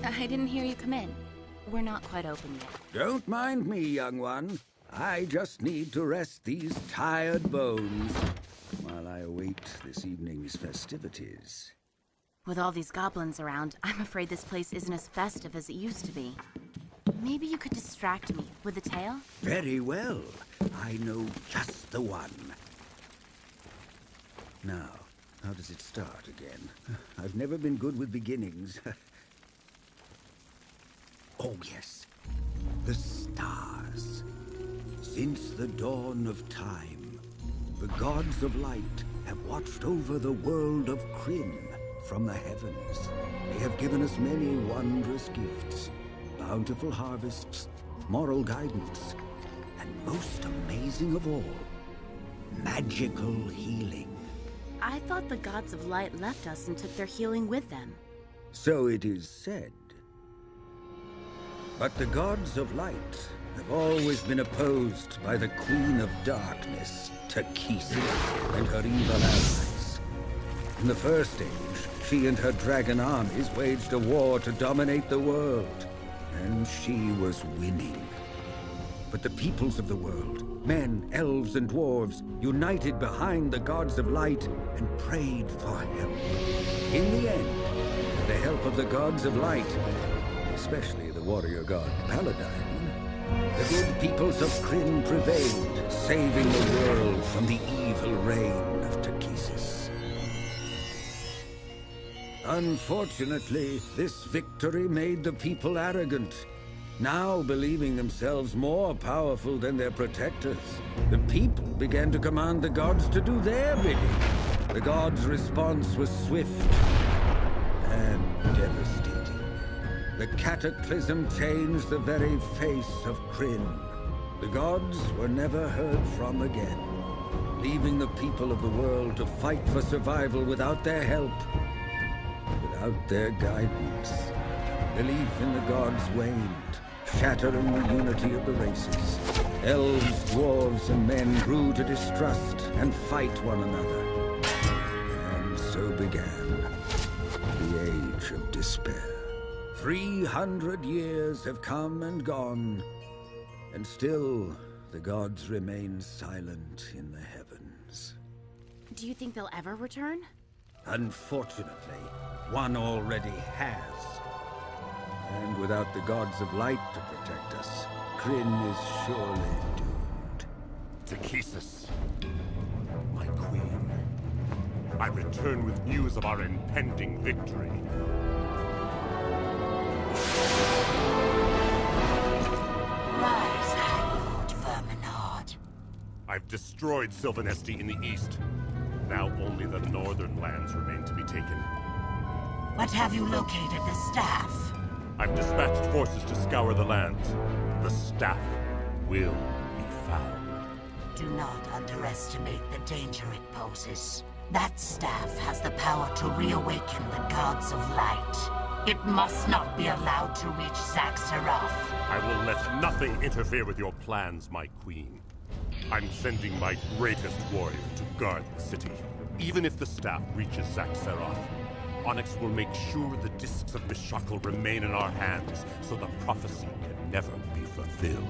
I didn't hear you come in. We're not quite open yet. Don't mind me, young one. I just need to rest these tired bones while I await this evening's festivities. With all these goblins around, I'm afraid this place isn't as festive as it used to be. Maybe you could distract me with a tale? Very well. I know just the one. Now, how does it start again? I've never been good with beginnings. Oh, yes. The stars. Since the dawn of time, the gods of light have watched over the world of Kryn from the heavens. They have given us many wondrous gifts, bountiful harvests, moral guidance, and most amazing of all, magical healing. I thought the gods of light left us and took their healing with them. So it is said. But the gods of light have always been opposed by the Queen of Darkness, Takesis, and her evil allies. In the First Age, she and her dragon armies waged a war to dominate the world, and she was winning. But the peoples of the world, men, elves, and dwarves, united behind the gods of light and prayed for help. In the end, with the help of the gods of light, especially the warrior god Paladine, the good peoples of Kryn prevailed, saving the world from the evil reign of Takesis. Unfortunately, this victory made the people arrogant, now believing themselves more powerful than their protectors. The people began to command the gods to do their bidding. The gods' response was swift and devastating. The cataclysm changed the very face of Kryn. The gods were never heard from again, leaving the people of the world to fight for survival without their help, without their guidance. Belief in the gods waned, shattering the unity of the races. Elves, dwarves, and men grew to distrust and fight one another. And so began the Age of Despair. 300 years have come and gone, and still the gods remain silent in the heavens. Do you think they'll ever return? Unfortunately, one already has. And without the gods of light to protect us, Kryn is surely doomed. Takesis, my queen, I return with news of our impending victory. Rise, High Lord Verminard. I've destroyed Sylvanesti in the east. Now only the northern lands remain to be taken. But have you located the staff? I've dispatched forces to scour the lands. The staff will be found. Do not underestimate the danger it poses. That staff has the power to reawaken the gods of light. It must not be allowed to reach Zaxxaroth. I will let nothing interfere with your plans, my queen. I'm sending my greatest warrior to guard the city. Even if the staff reaches Zaxxaroth, Onyx will make sure the discs of Mishakal remain in our hands, so the prophecy can never be fulfilled.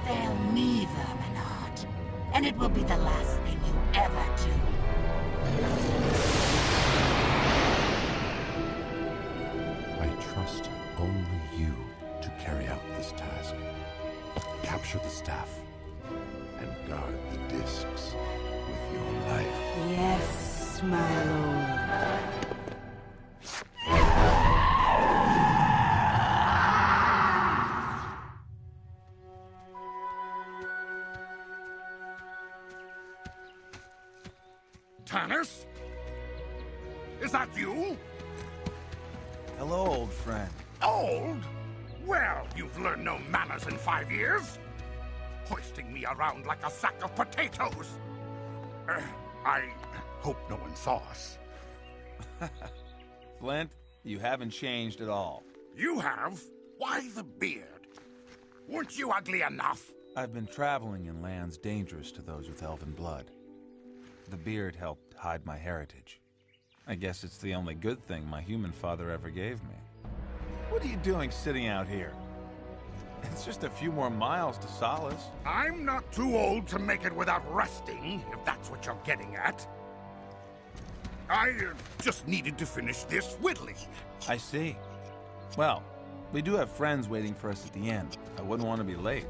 Fail me, Verminard, and it will be the last thing you ever do. I trust only you to carry out this task. Capture the staff and guard the discs with your life. Yes, my lord. Tannis? Is that you? Hello, old friend. Old? Well, you've learned no manners in 5 years. Hoisting me around like a sack of potatoes. I hope no one saw us. Flint, you haven't changed at all. You have? Why the beard? Weren't you ugly enough? I've been traveling in lands dangerous to those with elven blood. The beard helped hide my heritage. I guess it's the only good thing my human father ever gave me. What are you doing sitting out here? It's just a few more miles to Solace. I'm not too old to make it without resting, if that's what you're getting at. I just needed to finish this whittling. I see. Well, we do have friends waiting for us at the end. I wouldn't want to be late.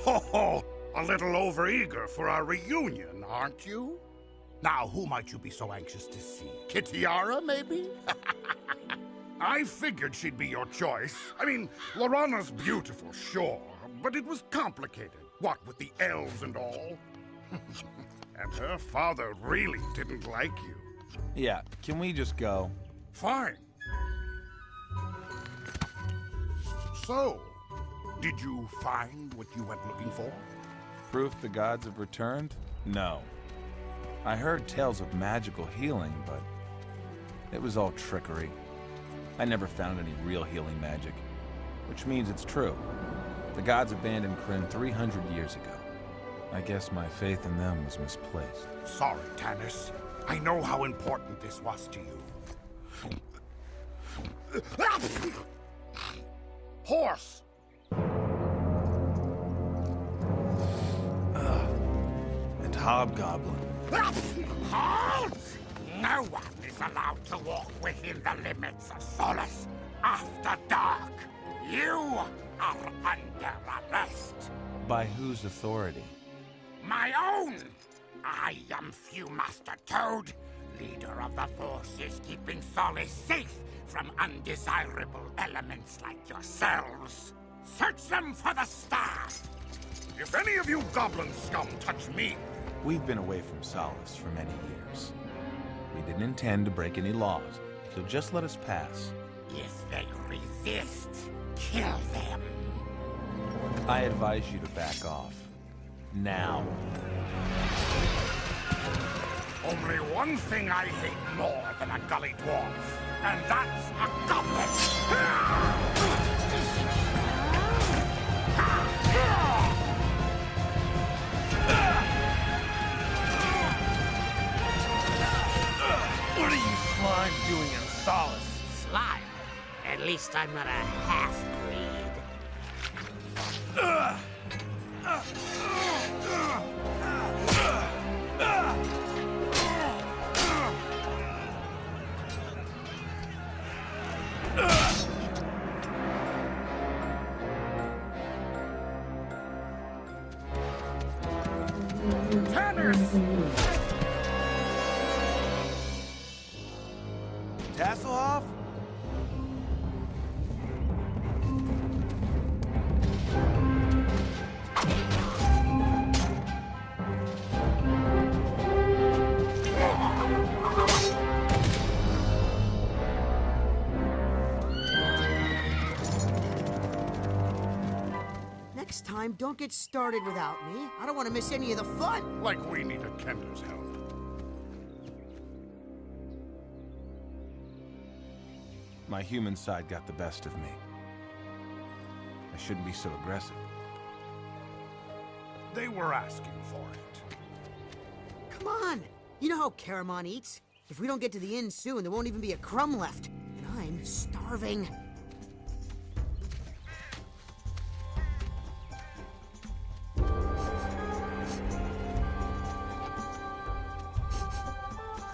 Oh, a little overeager for our reunion, aren't you? Now, who might you be so anxious to see? Kitiara, maybe? I figured she'd be your choice. I mean, Lorana's beautiful, sure, but it was complicated. What with the elves and all? And her father really didn't like you. Yeah, can we just go? Fine. So, did you find what you went looking for? Proof the gods have returned? No. I heard tales of magical healing, but it was all trickery. I never found any real healing magic, which means it's true. The gods abandoned Krynn 300 years ago. I guess my faith in them was misplaced. Sorry, Tannis. I know how important this was to you. Horse! And Hobgoblin. Halt! No one is allowed to walk within the limits of Solace after dark. You are under arrest. By whose authority? My own! I am Viewmaster Toad, leader of the forces keeping Solace safe from undesirable elements like yourselves. Search them for the staff! If any of you goblin scum touch me... We've been away from Solace for many years. We didn't intend to break any laws, so just let us pass. If they resist, kill them. I advise you to back off. Now. Only one thing I hate more than a gully dwarf, and that's a goblin! What are you slime doing in Solace? Slime? At least I'm not a half-breed. Tasselhoff? Next time, don't get started without me. I don't want to miss any of the fun. Like we need a Kender's help. My human side got the best of me. I shouldn't be so aggressive. They were asking for it. Come on. You know how Caramon eats? If we don't get to the inn soon, there won't even be a crumb left. And I'm starving.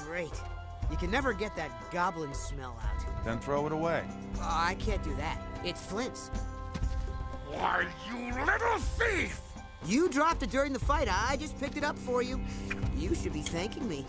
Great. You can never get that goblin smell out. Then throw it away. I can't do that. It's Flint's. Why, you little thief! You dropped it during the fight. I just picked it up for you. You should be thanking me.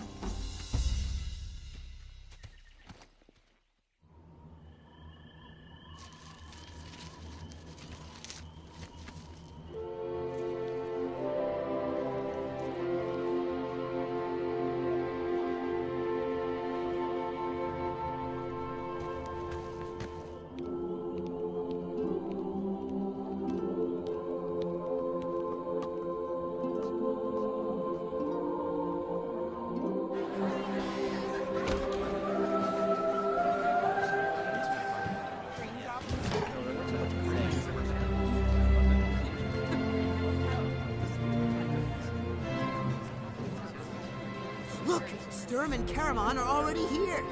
Look, Sturm and Caramon are already here.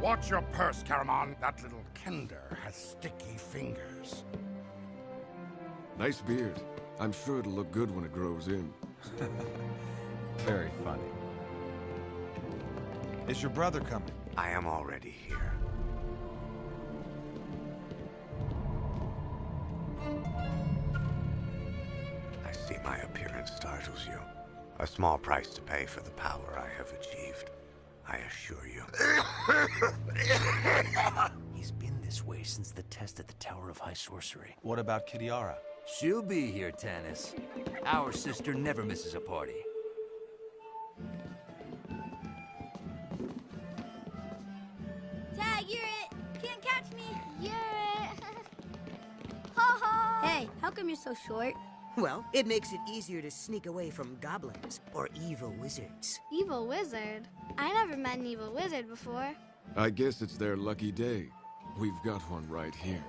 Watch your purse, Caramon. That little Kender has sticky fingers. Nice beard. I'm sure it'll look good when it grows in. Very funny. Is your brother coming? I am already here. I see my appearance startles you. A small price to pay for the power I have achieved, I assure you. He's been this way since the test at the Tower of High Sorcery. What about Kitiara? She'll be here, Tannis. Our sister never misses a party. Tag, you're it! Can't catch me! You're it! Ha ha! Hey, how come you're so short? Well, it makes it easier to sneak away from goblins or evil wizards. Evil wizard? I never met an evil wizard before. I guess it's their lucky day. We've got one right here.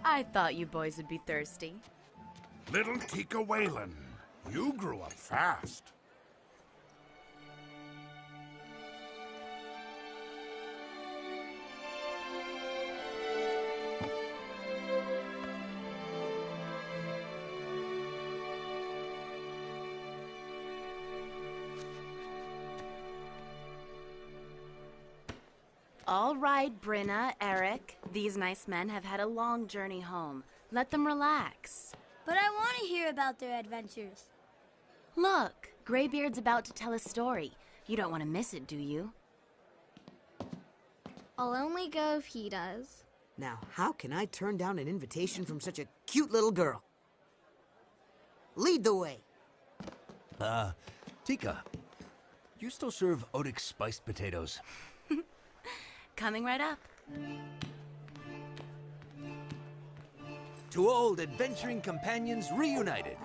I thought you boys would be thirsty. Little Tika Whalen, you grew up fast. All right, Brenna, Eric. These nice men have had a long journey home. Let them relax. But I want to hear about their adventures. Look, Greybeard's about to tell a story. You don't want to miss it, do you? I'll only go if he does. Now, how can I turn down an invitation from such a cute little girl? Lead the way. Tika, you still serve Odic spiced potatoes? Coming right up. To old adventuring companions reunited.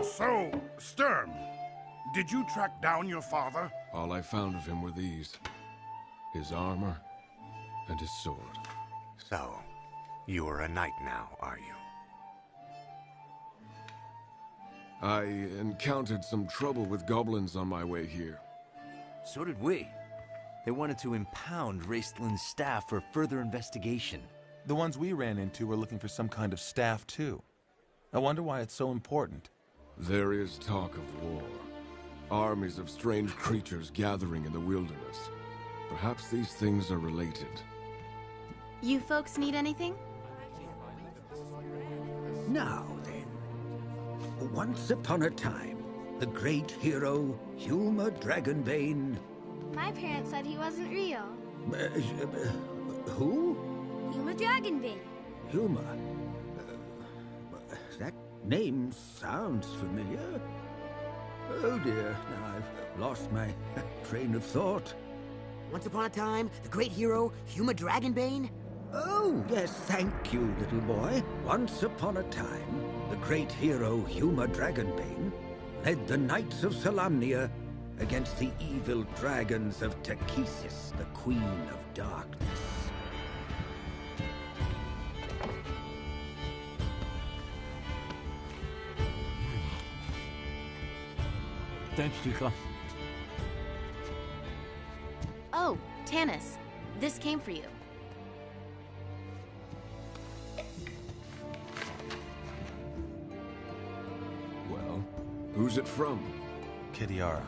So, Sturm, did you track down your father? All I found of him were these. His armor and his sword. So, you are a knight now, are you? I encountered some trouble with goblins on my way here. So did we. They wanted to impound Raistlin's staff for further investigation. The ones we ran into were looking for some kind of staff, too. I wonder why it's so important. There is talk of war. Armies of strange creatures gathering in the wilderness. Perhaps these things are related. You folks need anything? Now then. Once upon a time, the great hero, Huma Dragonbane... My parents said he wasn't real. Who? Huma Dragonbane. Huma? That name sounds familiar. Oh dear, now I've lost my train of thought. Once upon a time, the great hero, Huma Dragonbane? Oh, yes, thank you, little boy. Once upon a time, the great hero Huma Dragonbane led the Knights of Solamnia against the evil dragons of Takesis, the Queen of Darkness. Thanks, Tika. Oh, Tannis, this came for you. Well, who's it from? Kitiara.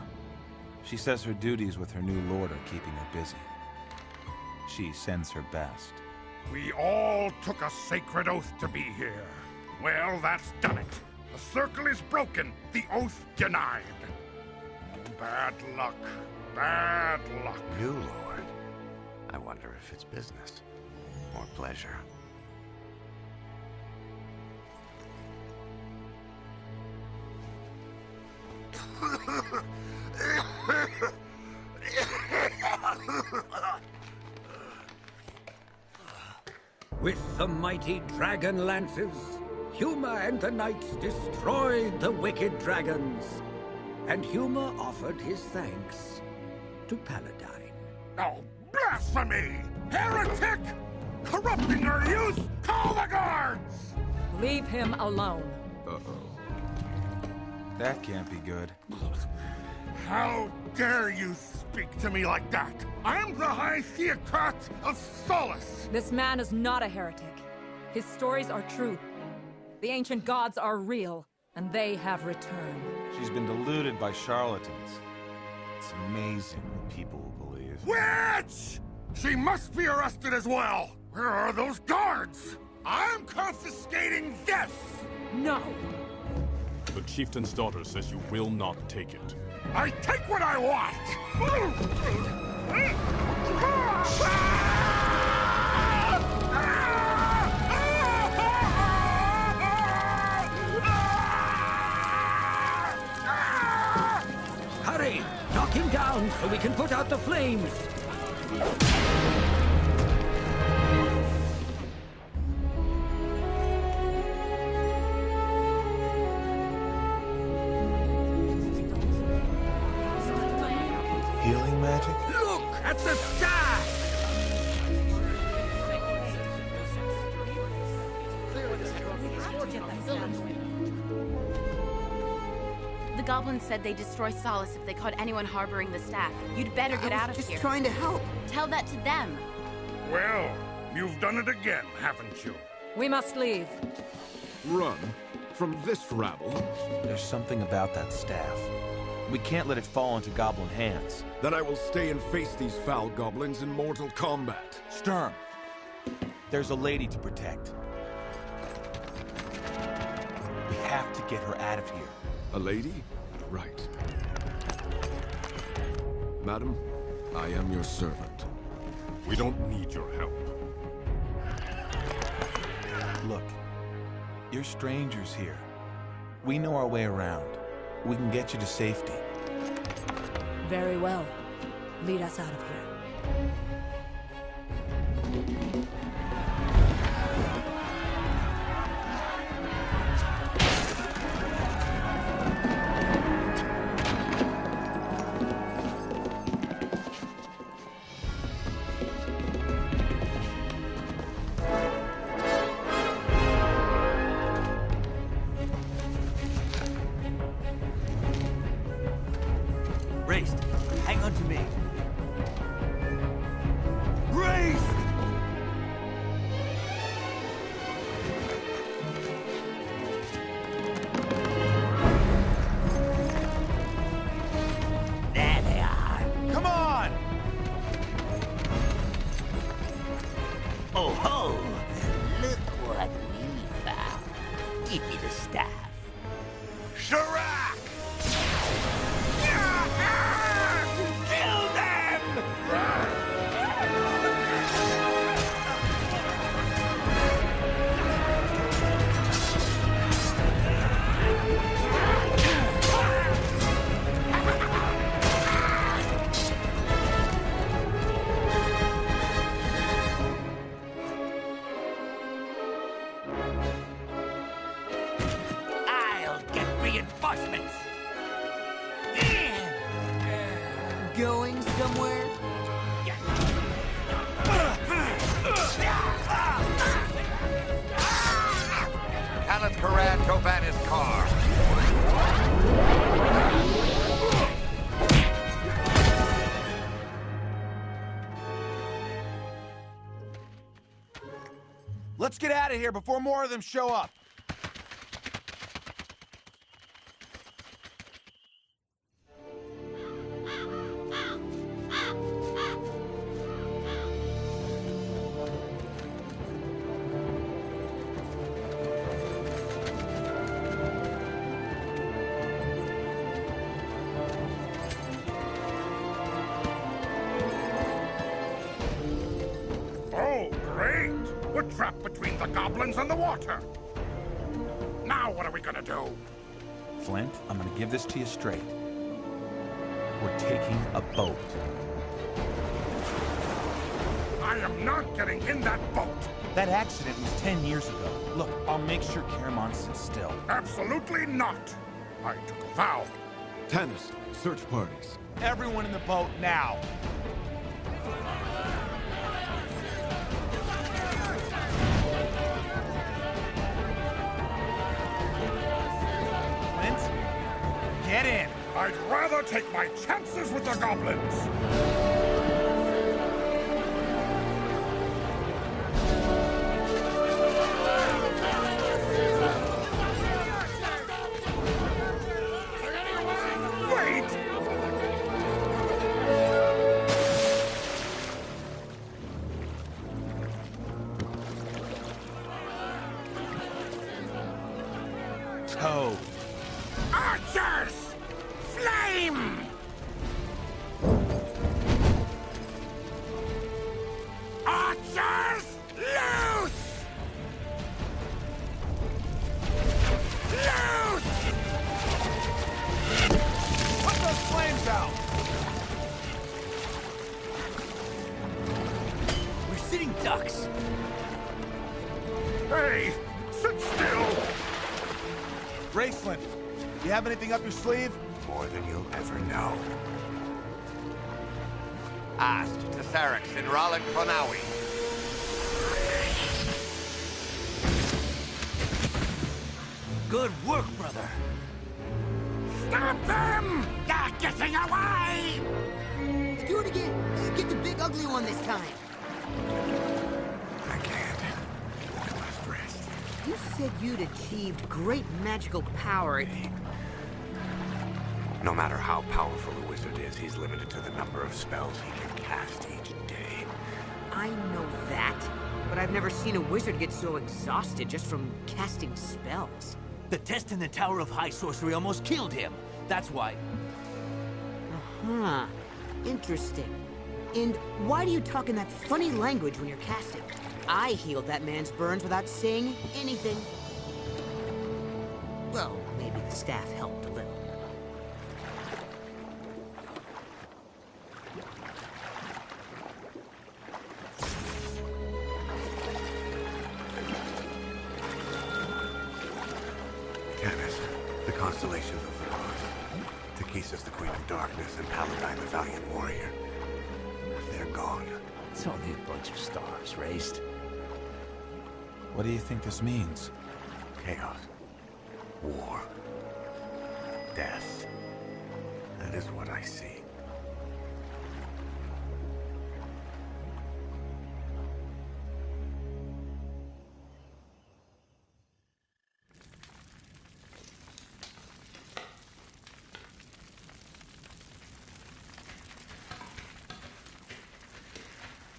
She says her duties with her new lord are keeping her busy. She sends her best. We all took a sacred oath to be here. Well, that's done it. The circle is broken, the oath denied. Bad luck. Bad luck. New lord. I wonder if it's business or pleasure. With the mighty dragon lances, Huma and the knights destroyed the wicked dragons. And Huma offered his thanks to Paladine. Oh, blasphemy! Heretic! Corrupting our youth! Call the guards! Leave him alone. Uh-oh. That can't be good. How dare you speak to me like that? I'm the High Theocrat of Solace! This man is not a heretic. His stories are true. The ancient gods are real, and they have returned. She's been deluded by charlatans. It's amazing what people will believe. Witch! She must be arrested as well! Where are those guards? I'm confiscating this! No! The chieftain's daughter says you will not take it. I take what I want! Hurry! Knock him down so we can put out the flames! Healing magic? Look at the staff! The goblins said they destroy Solace if they caught anyone harboring the staff. You'd better get out of here. Just trying to help. Tell that to them. Well, you've done it again, haven't you? We must leave. Run from this rabble? There's something about that staff. We can't let it fall into goblin hands. Then I will stay and face these foul goblins in mortal combat. Sturm, there's a lady to protect. We have to get her out of here. A lady? Right. Madam, I am your servant. We don't need your help. Look, you're strangers here. We know our way around. We can get you to safety. Very well. Lead us out of here. Raced, hang on to me. Raised! There they are. Come on! Oh ho! Look what we found. Give me the staff. Sharak! Kill them! I'll get reinforcements! Going somewhere? Kenneth Karan Tobanis car. Let's get out of here before more of them show up. Oh, great! We're trapped between the goblins and the water. Now what are we gonna do? Flint, I'm gonna give this to you straight. We're taking a boat. I am not getting in that boat. That accident was 10 years ago. Look, I'll make sure Caramon sits still. Absolutely not. I took a vow. Tannis, search parties. Everyone in the boat now. Flint, I'd rather take my chances with the goblins! Toe. Archers! Flame! Archers! Loose! Loose! Put those flames out! We're sitting ducks. Hey! Sit still! Raceland, you have anything up your sleeve? More than you'll ever know. Ast to Sarix in Ralik Pronawi. Good work, brother. Stop them! They're getting away! Do it again. Get the big ugly one this time. I can't. I must rest. You said you'd achieved great magical power. No matter how powerful a wizard is, he's limited to the number of spells he can cast each day. I know that, but I've never seen a wizard get so exhausted just from casting spells. The test in the Tower of High Sorcery almost killed him. That's why. Uh-huh. Interesting. And why do you talk in that funny language when you're casting? I healed that man's burns without saying anything. Well, maybe the staff helped a little. Canis, the constellations of the gods. Takissa's the Queen of Darkness, and Paladine the Valiant Warrior. They're gone. It's only a bunch of stars, Raced. What do you think this means? Chaos. War. Death. That is what I see.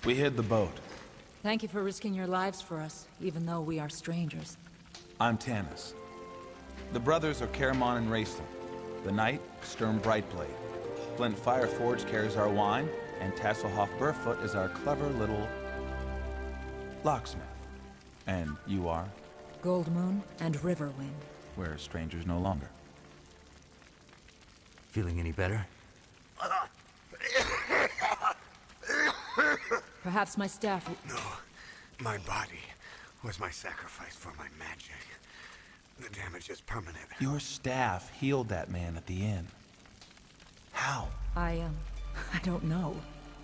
We hid the boat. Thank you for risking your lives for us, even though we are strangers. I'm Tanis. The brothers are Caramon and Raceland. The knight, Sturm Brightblade. Flint Fireforge carries our wine, and Tasselhoff Burfoot is our clever little locksmith. And you are? Goldmoon and Riverwind. We're strangers no longer. Feeling any better? Perhaps my staff... No. My body was my sacrifice for my magic. The damage is permanent. Your staff healed that man at the inn. How? I don't know.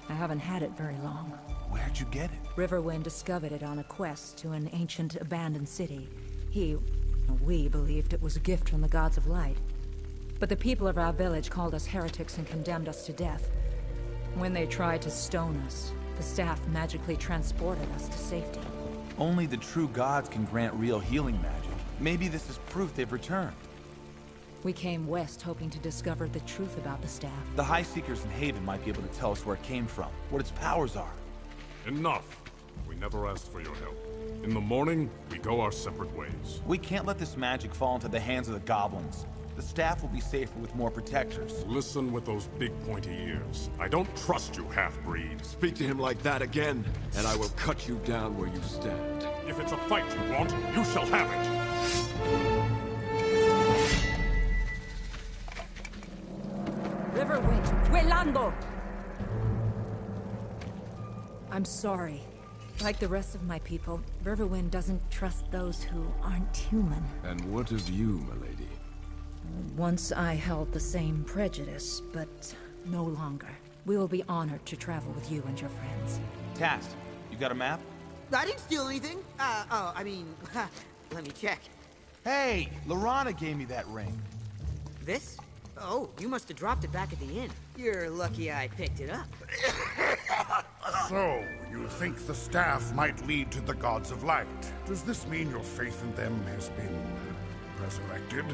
I haven't had it very long. Where'd you get it? Riverwind discovered it on a quest to an ancient abandoned city. We believed it was a gift from the gods of light. But the people of our village called us heretics and condemned us to death. When they tried to stone us, the staff magically transported us to safety. Only the true gods can grant real healing magic. Maybe this is proof they've returned. We came west hoping to discover the truth about the staff. The High Seekers in Haven might be able to tell us where it came from, what its powers are. Enough! We never asked for your help. In the morning, we go our separate ways. We can't let this magic fall into the hands of the goblins. The staff will be safer with more protectors. Listen with those big pointy ears. I don't trust you, half-breed. Speak to him like that again, and I will cut you down where you stand. If it's a fight you want, you shall have it! Riverwind, Huelando! I'm sorry. Like the rest of my people, Riverwind doesn't trust those who aren't human. And what of you, milady? Once I held the same prejudice, but no longer. We will be honored to travel with you and your friends. Tast, you got a map? I didn't steal anything. Let me check. Hey, Lorana gave me that ring. This? Oh, you must have dropped it back at the inn. You're lucky I picked it up. So, you think the staff might lead to the gods of light? Does this mean your faith in them has been resurrected?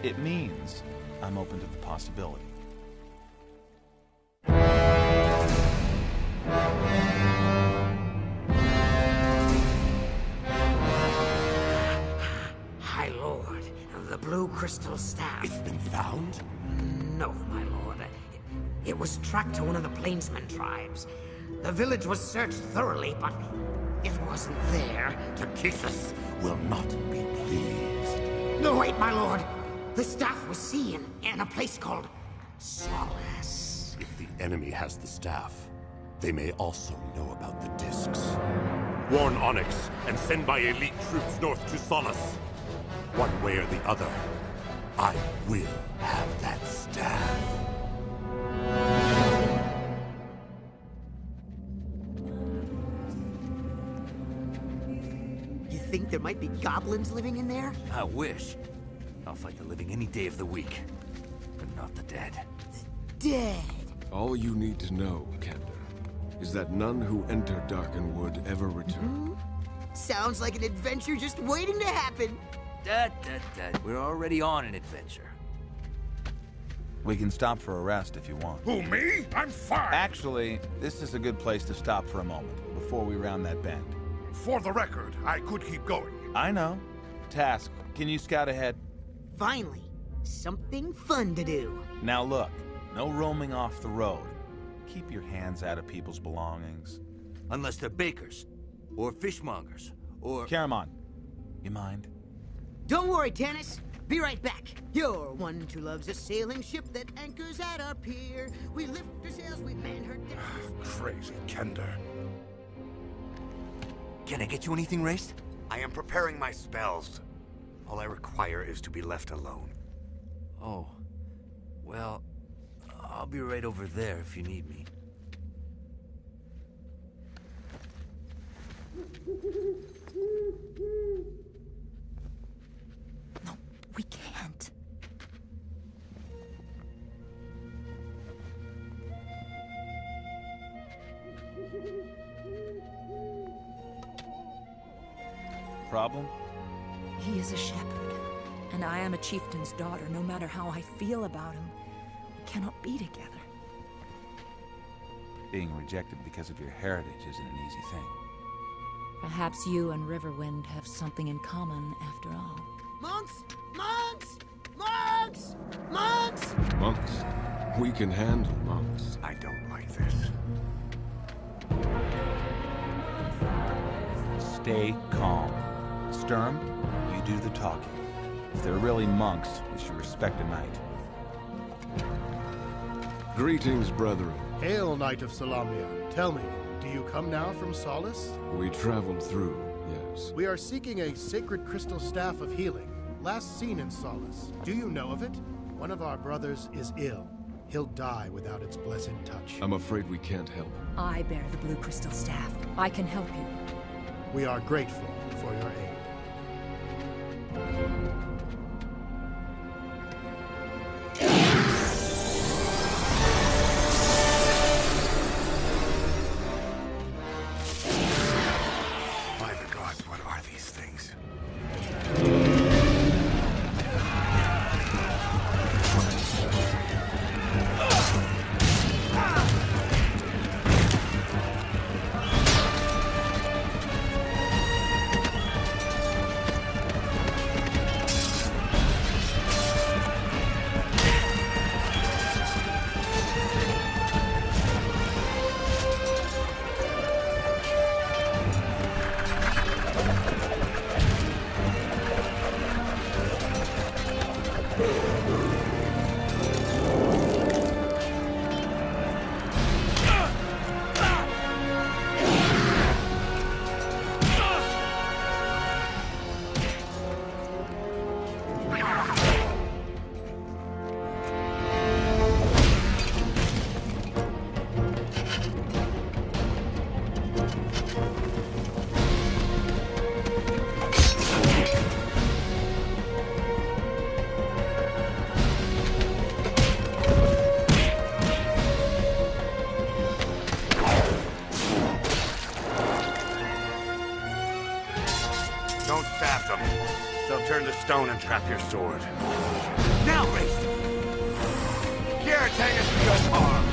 It means I'm open to the possibility. High Lord, the blue crystal staff. It's been found? No, my lord. It was tracked to one of the plainsman tribes. The village was searched thoroughly, but it wasn't there. Takhisis will not be pleased. No, wait, my lord. The staff was seen in a place called Solace. If the enemy has the staff, they may also know about the discs. Warn Onyx and send my elite troops north to Solace. One way or the other, I will have that staff. You think there might be goblins living in there? I wish. I'll fight the living any day of the week, but not the dead. Dead. All you need to know, Kender, is that none who enter Darkenwood ever return. Sounds like an adventure just waiting to happen. We're already on an adventure. We can stop for a rest if you want. Who, me? I'm fine. Actually, this is a good place to stop for a moment, before we round that bend. For the record, I could keep going. I know. Task, can you scout ahead? Finally, something fun to do. Now look, no roaming off the road. Keep your hands out of people's belongings. Unless they're bakers, or fishmongers, or... Caramon, you mind? Don't worry, Tannis. Be right back. You're one who loves a sailing ship that anchors at our pier. We lift her sails, we man her decks. Crazy Kender. Can I get you anything raced? I am preparing my spells. All I require is to be left alone. Oh. Well, I'll be right over there if you need me. No, we can't. Problem? He is a shepherd, and I am a chieftain's daughter. No matter how I feel about him, we cannot be together. Being rejected because of your heritage isn't an easy thing. Perhaps you and Riverwind have something in common after all. Monks! Monks! Monks! Monks! Monks. We can handle monks. I don't like this. Stay calm. Sturm, you do the talking. If they're really monks, we should respect a knight. Greetings, brethren. Hail, Knight of Solamnia. Tell me, do you come now from Solace? We traveled through, yes. We are seeking a sacred crystal staff of healing, last seen in Solace. Do you know of it? One of our brothers is ill. He'll die without its blessed touch. I'm afraid we can't help. I bear the blue crystal staff. I can help you. We are grateful for your aid. By the gods, what are these things? stone and trap your sword. Now, Race! Here, take us to your farm!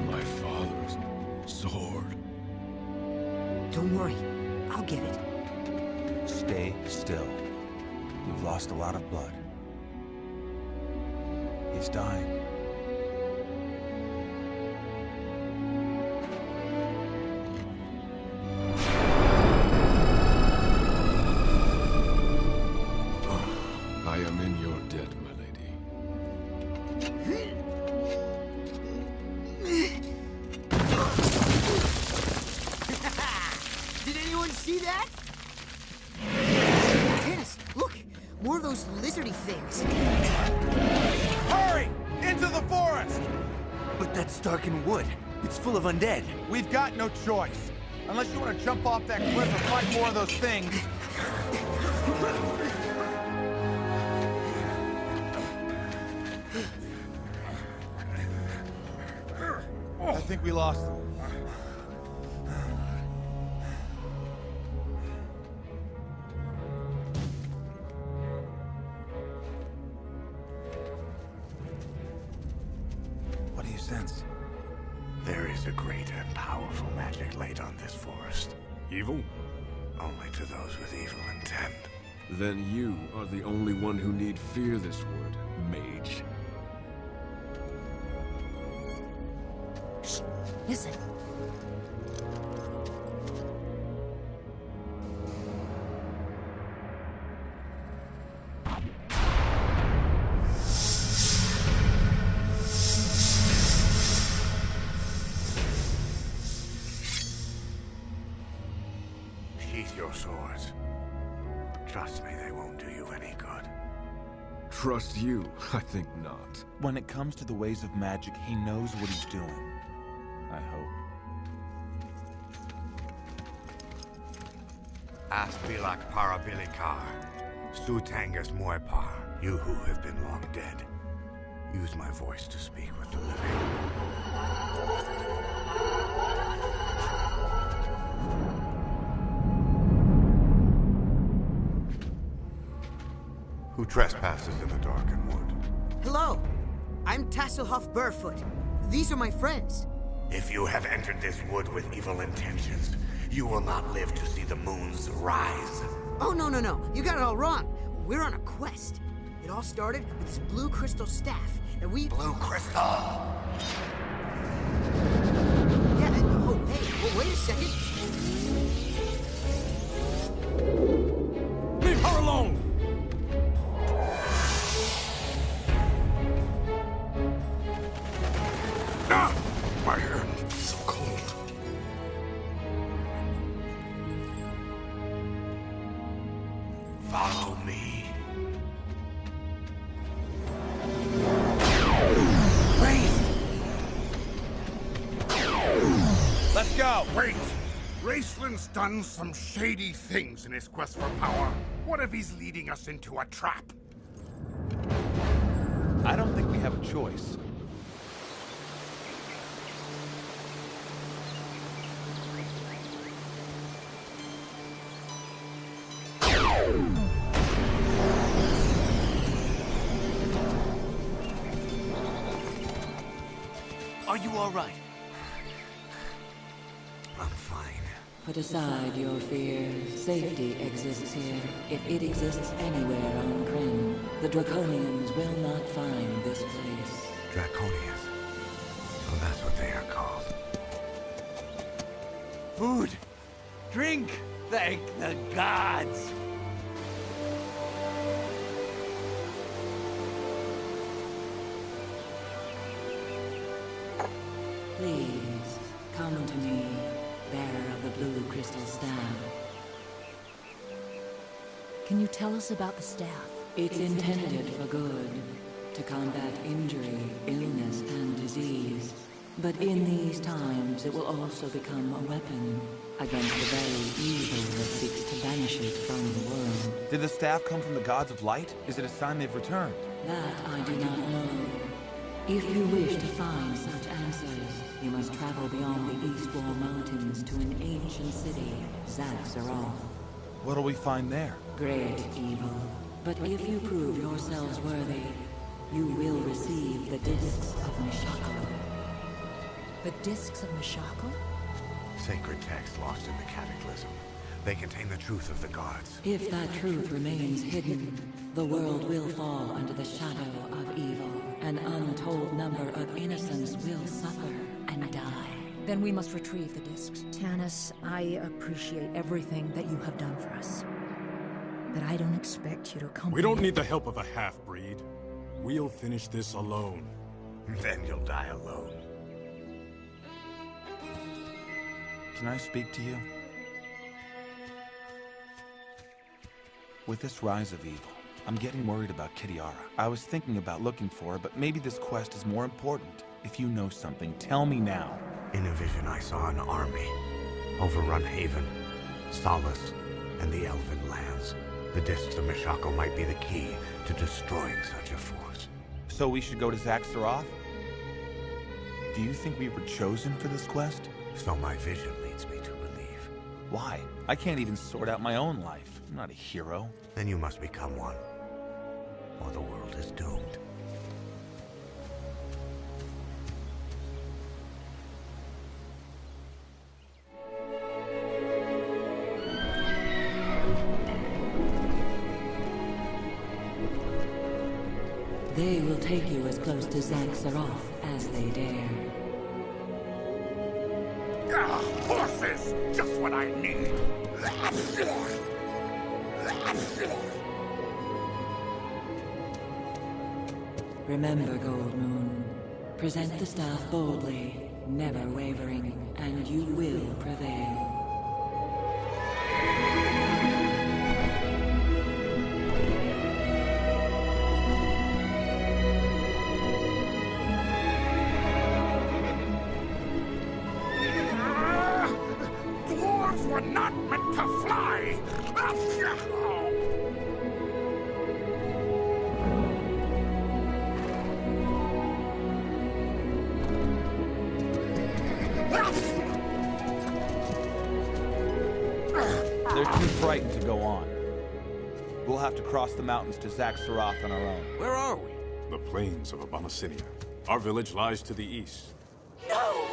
My father's sword. Don't worry, I'll get it. Stay still. You've lost a lot of blood. He's dying. I am in your debt, my lady. Did anyone see that? Dennis, look! More of those lizardy things. Hurry! Into the forest! But that's darkened wood. It's full of undead. We've got no choice. Unless you want to jump off that cliff and fight more of those things. I think we lost them. What do you sense? There is a great and powerful magic laid on this forest. Evil? Only to those with evil intent. Then you are the only one who need fear this wood, mage. Listen. Sheath your swords. Trust me, they won't do you any good. Trust you? I think not. When it comes to the ways of magic, he knows what he's doing. I hope. Aspilak parabilikar, Sutangas moipar, you who have been long dead. Use my voice to speak with the living. Who trespasses in the darkened wood? Hello, I'm Tasselhoff Barefoot. These are my friends. If you have entered this wood with evil intentions, you will not live to see the moon's rise. Oh, no. You got it all wrong. We're on a quest. It all started with this blue crystal staff that we... Blue crystal! Yeah, oh, hey, well, wait a second. Leave her alone! Ah! My hand, so cold. Follow me. Let's go! Wait! Raceland's done some shady things in his quest for power. What if he's leading us into a trap? I don't think we have a choice. Are you all right? I'm fine. Put aside your fears. Safety exists here. If it exists anywhere on Kryn, the Draconians will not find this place. Draconians. Oh, that's what they are called. Food! Drink! Thank the gods! Please, come to me, bearer of the blue crystal staff. Can you tell us about the staff? It's intended for good, to combat injury, illness, and disease. But in these times, it will also become a weapon, against the very evil that seeks to banish it from the world. Did the staff come from the gods of light? Is it a sign they've returned? That I do not know. If you wish to find such answers, you must travel beyond the East Wall Mountains to an ancient city, Zaxxaroth. What'll we find there? Great evil. But if you prove yourselves worthy, you will receive the Discs of Mishakal. The Discs of Mishakal? Sacred texts lost in the Cataclysm. They contain the truth of the gods. If that truth remains hidden, the world will fall under the shadow of evil. An untold number of innocents will suffer and die. Then we must retrieve the discs. Tanis, I appreciate everything that you have done for us. But I don't expect you to accompany... We don't need the help of a half-breed. We'll finish this alone. Then you'll die alone. Can I speak to you? With this rise of evil, I'm getting worried about Kitiara. I was thinking about looking for her, but maybe this quest is more important. If you know something, tell me now. In a vision, I saw an army. Overrun Haven, Solace, and the Elven lands. The Discs of Mishakal might be the key to destroying such a force. So we should go to Zaxxaroth? Do you think we were chosen for this quest? So my vision leads me to believe. Why? I can't even sort out my own life. I'm not a hero. Then you must become one, or the world is doomed. They will take you as close to Zaxxaroth as they dare. Horses! Just what I need! Remember, Gold Moon. Present the staff boldly, never wavering, and you will prevail. Dwarves were not meant to fly! They're too frightened to go on. We'll have to cross the mountains to Zaxxaroth on our own. Where are we? The plains of Abomasinia. Our village lies to the east. No!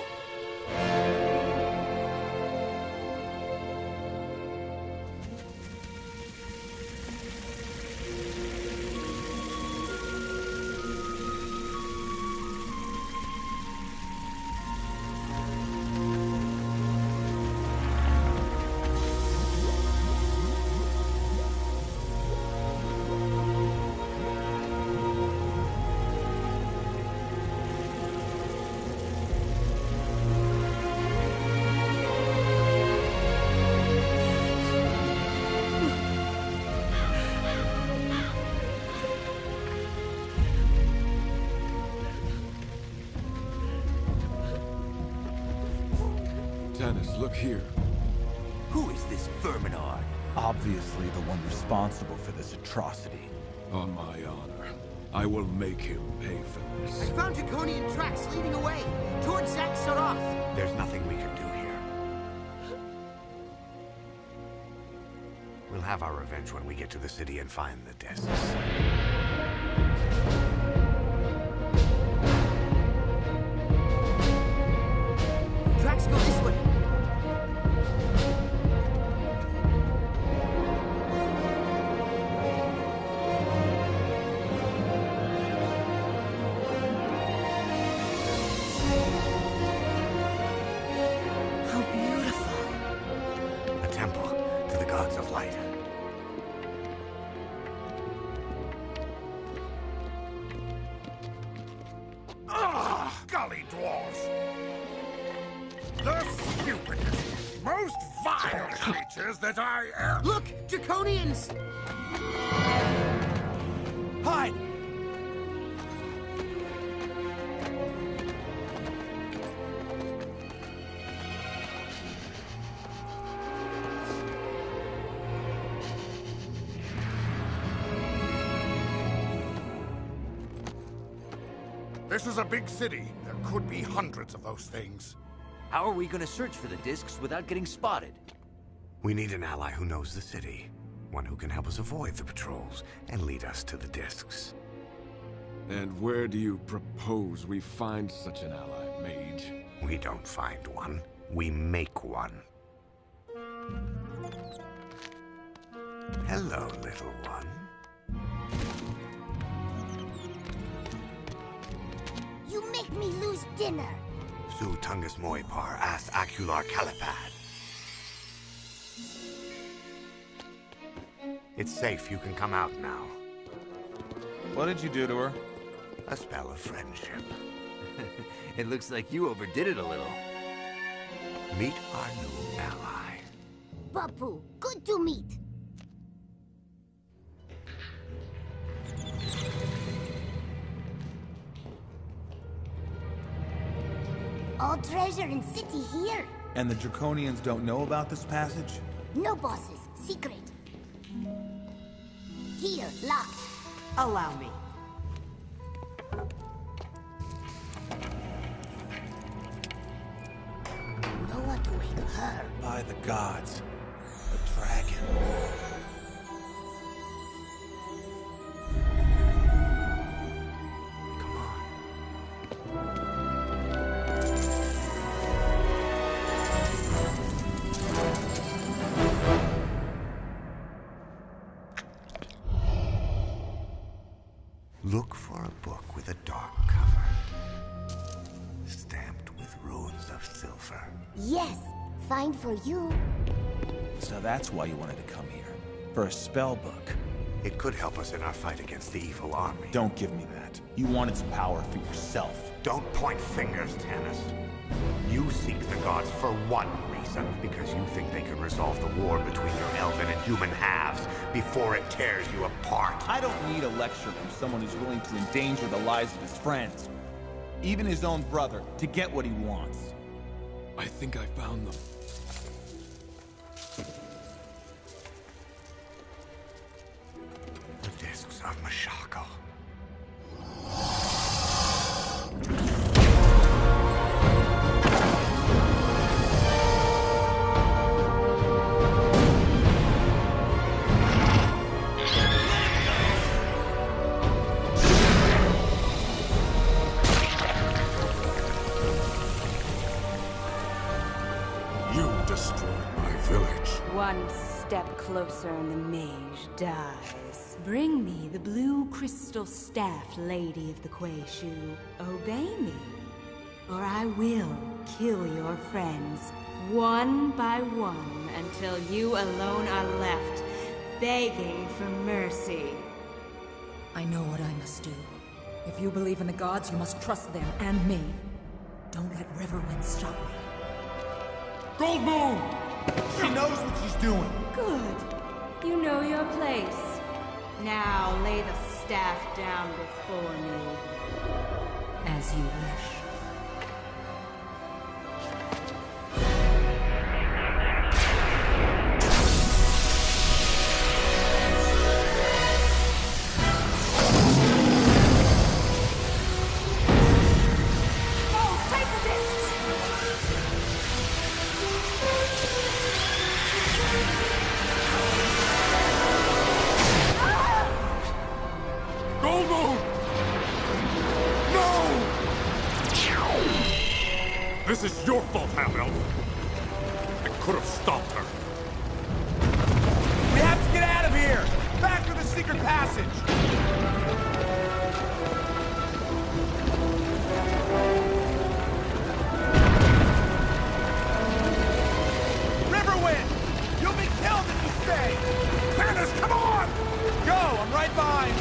Tanis, look here. Who is this Verminard? Obviously the one responsible for this atrocity. On my honor, I will make him pay for this. I found Draconian tracks leading away towards Zaxxaroth. There's nothing we can do here. We'll have our revenge when we get to the city and find the Discs. Tracks go this way. How beautiful. A temple to the gods of light. Ah, golly dwarves! The stupidest, most vile creatures that I ever... Look! Draconians! Hide! This is a big city. There could be hundreds of those things. How are we gonna search for the discs without getting spotted? We need an ally who knows the city. One who can help us avoid the patrols and lead us to the discs. And where do you propose we find such an ally, mage? We don't find one. We make one. Hello, little one. You make me lose dinner. Su Tungus Moipar as Acular Calipad. It's safe. You can come out now. What did you do to her? A spell of friendship. It looks like you overdid it a little. Meet our new ally. Papu, good to meet. All treasure in city here. And the Draconians don't know about this passage? No bosses, secret. Here, locked. Allow me. No one to wake her. By the gods, a dragon. Look for a book with a dark cover, stamped with runes of silver. Yes, find for you. So that's why you wanted to come here. For a spell book. It could help us in our fight against the evil army. Don't give me that. You want its power for yourself. Don't point fingers, Tannis. You seek the gods for one reason, because you think they can resolve the war between your elven and human halves before it tears you apart. I don't need a lecture from someone who's willing to endanger the lives of his friends, even his own brother, to get what he wants. I think I found them. The discs of Mashako. One step closer and the mage dies. Bring me the blue crystal staff, Lady of the Quayshu. Obey me, or I will kill your friends, one by one, until you alone are left, begging for mercy. I know what I must do. If you believe in the gods, you must trust them and me. Don't let Riverwind stop me. Gold Moon! She knows what she's doing. Good. You know your place. Now lay the staff down before me. As you wish. This is your fault, half-elf. I could have stopped her. We have to get out of here! Back to the secret passage! Riverwind! You'll be killed if you stay! Tannis, come on! Go! I'm right behind!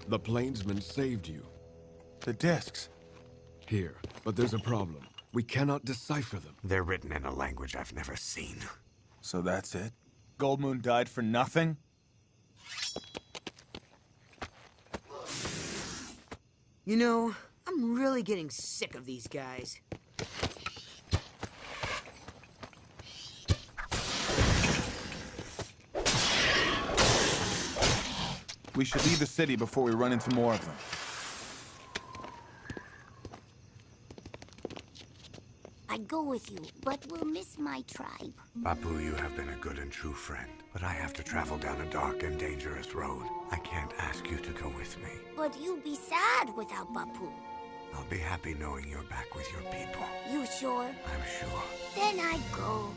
The plainsman saved you. The discs. Here, but there's a problem. We cannot decipher them. They're written in a language I've never seen. So that's it? Goldmoon died for nothing? You know, I'm really getting sick of these guys. We should leave the city before we run into more of them. I'd go with you, but we'll miss my tribe. Bapu, you have been a good and true friend, but I have to travel down a dark and dangerous road. I can't ask you to go with me. But you'll be sad without Bapu. I'll be happy knowing you're back with your people. You sure? I'm sure. Then I go.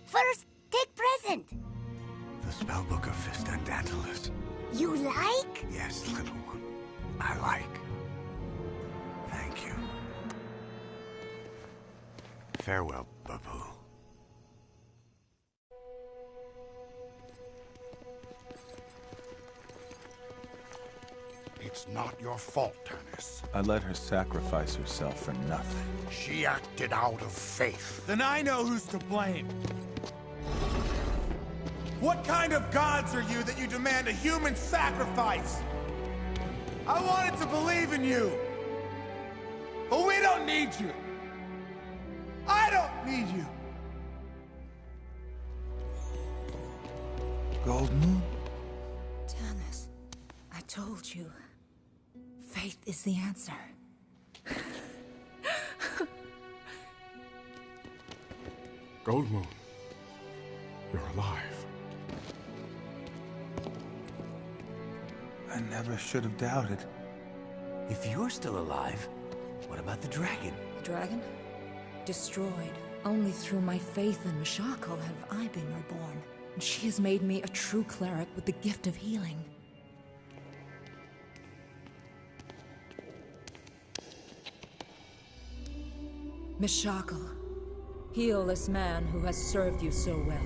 First, take present. The spellbook of Fist and Daedalus. You like? Yes, little one. I like. Thank you. Farewell, Bapu. It's not your fault, Tanis. I let her sacrifice herself for nothing. She acted out of faith. Then I know who's to blame. What kind of gods are you that you demand a human sacrifice? I wanted to believe in you. But we don't need you. I don't need you. Goldmoon? Tanis, I told you. Faith is the answer. Goldmoon, you're alive. I never should have doubted. If you're still alive, what about the dragon? The dragon? Destroyed. Only through my faith in Mishakal have I been reborn. And she has made me a true cleric with the gift of healing. Mishakal, heal this man who has served you so well.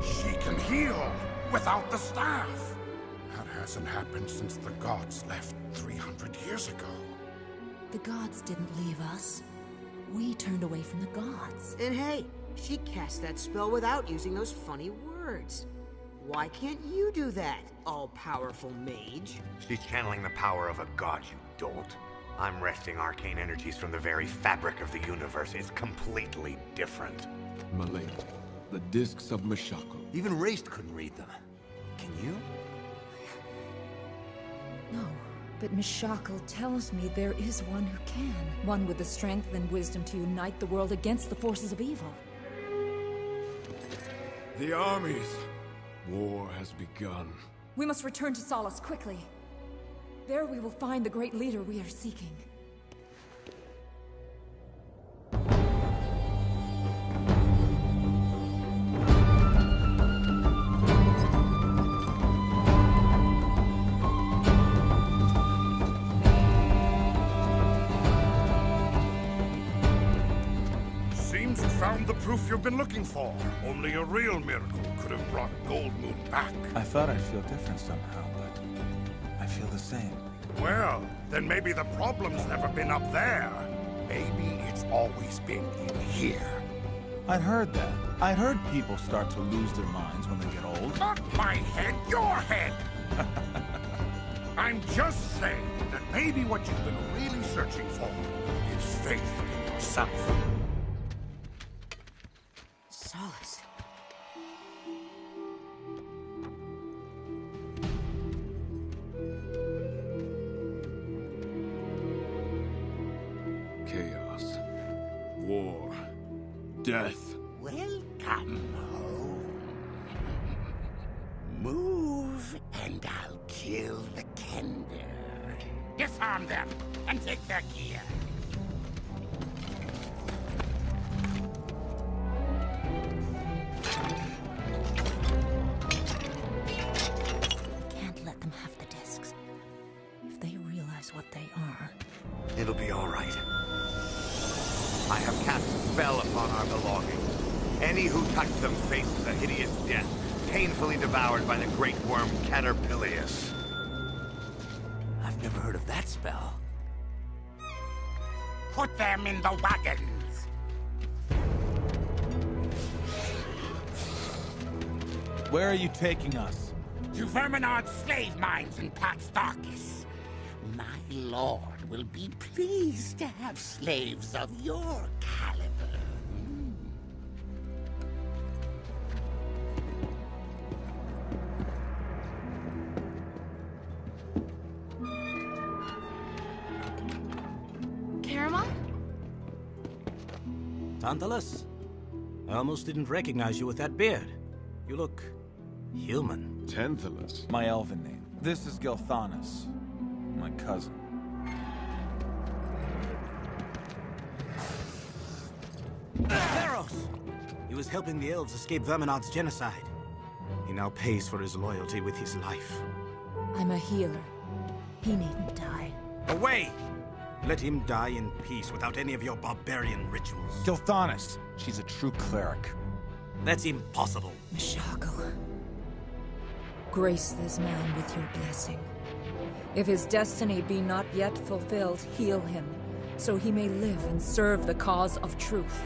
She can heal without the staff. That hasn't happened since the gods left 300 years ago. The gods didn't leave us. We turned away from the gods. And hey, she cast that spell without using those funny words. Why can't you do that, all-powerful mage? She's channeling the power of a god, you dolt. I'm wresting arcane energies from the very fabric of the universe. It's completely different. Malay, the discs of Mishakal. Even Raced couldn't read them. Can you? No, but Mishakal tells me there is one who can. One with the strength and wisdom to unite the world against the forces of evil. The armies. War has begun. We must return to Solace quickly. There we will find the great leader we are seeking. Seems you found the proof you've been looking for. Only a real miracle could have brought Goldmoon back. I thought I'd feel different somehow, but I feel the same. Well, then maybe the problem's never been up there. Maybe it's always been in here. I'd heard that. I'd heard people start to lose their minds when they get old. Not my head, your head! I'm just saying that maybe what you've been really searching for is faith in yourself. Solace. Chaos. War. Death. Welcome home. Move, and I'll kill the Kender. Disarm them and take their gear. Can't let them have the discs. If they realize what they are. It'll be all right. I have cast a spell upon our belongings. Any who touch them faces a hideous death. painfully devoured by the great worm Caterpillius. I've never heard of that spell. Put them in the wagons. Where are you taking us? To Verminard's slave mines in Paxtarchus. My lord will be pleased to have slaves of your caliber. Caramon? Tantalus? I almost didn't recognize you with that beard. You look human. Tantalus? My elven name. This is Gilthanas, my cousin. Theros! He was helping the elves escape Verminard's genocide. He now pays for his loyalty with his life. I'm a healer. He needn't die. Away! Let him die in peace without any of your barbarian rituals. Gilthanas. She's a true cleric. That's impossible. Mishako. Grace this man with your blessing. If his destiny be not yet fulfilled, heal him, so he may live and serve the cause of truth.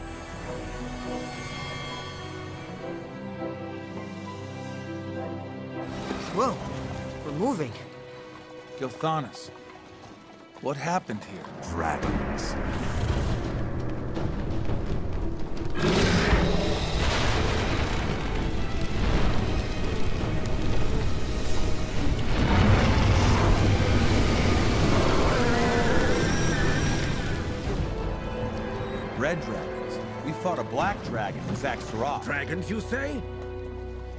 Whoa, we're moving. Gilthanas. What happened here? Dragons. Red dragons. We fought a black dragon in Zaxxaroth. Dragons, you say?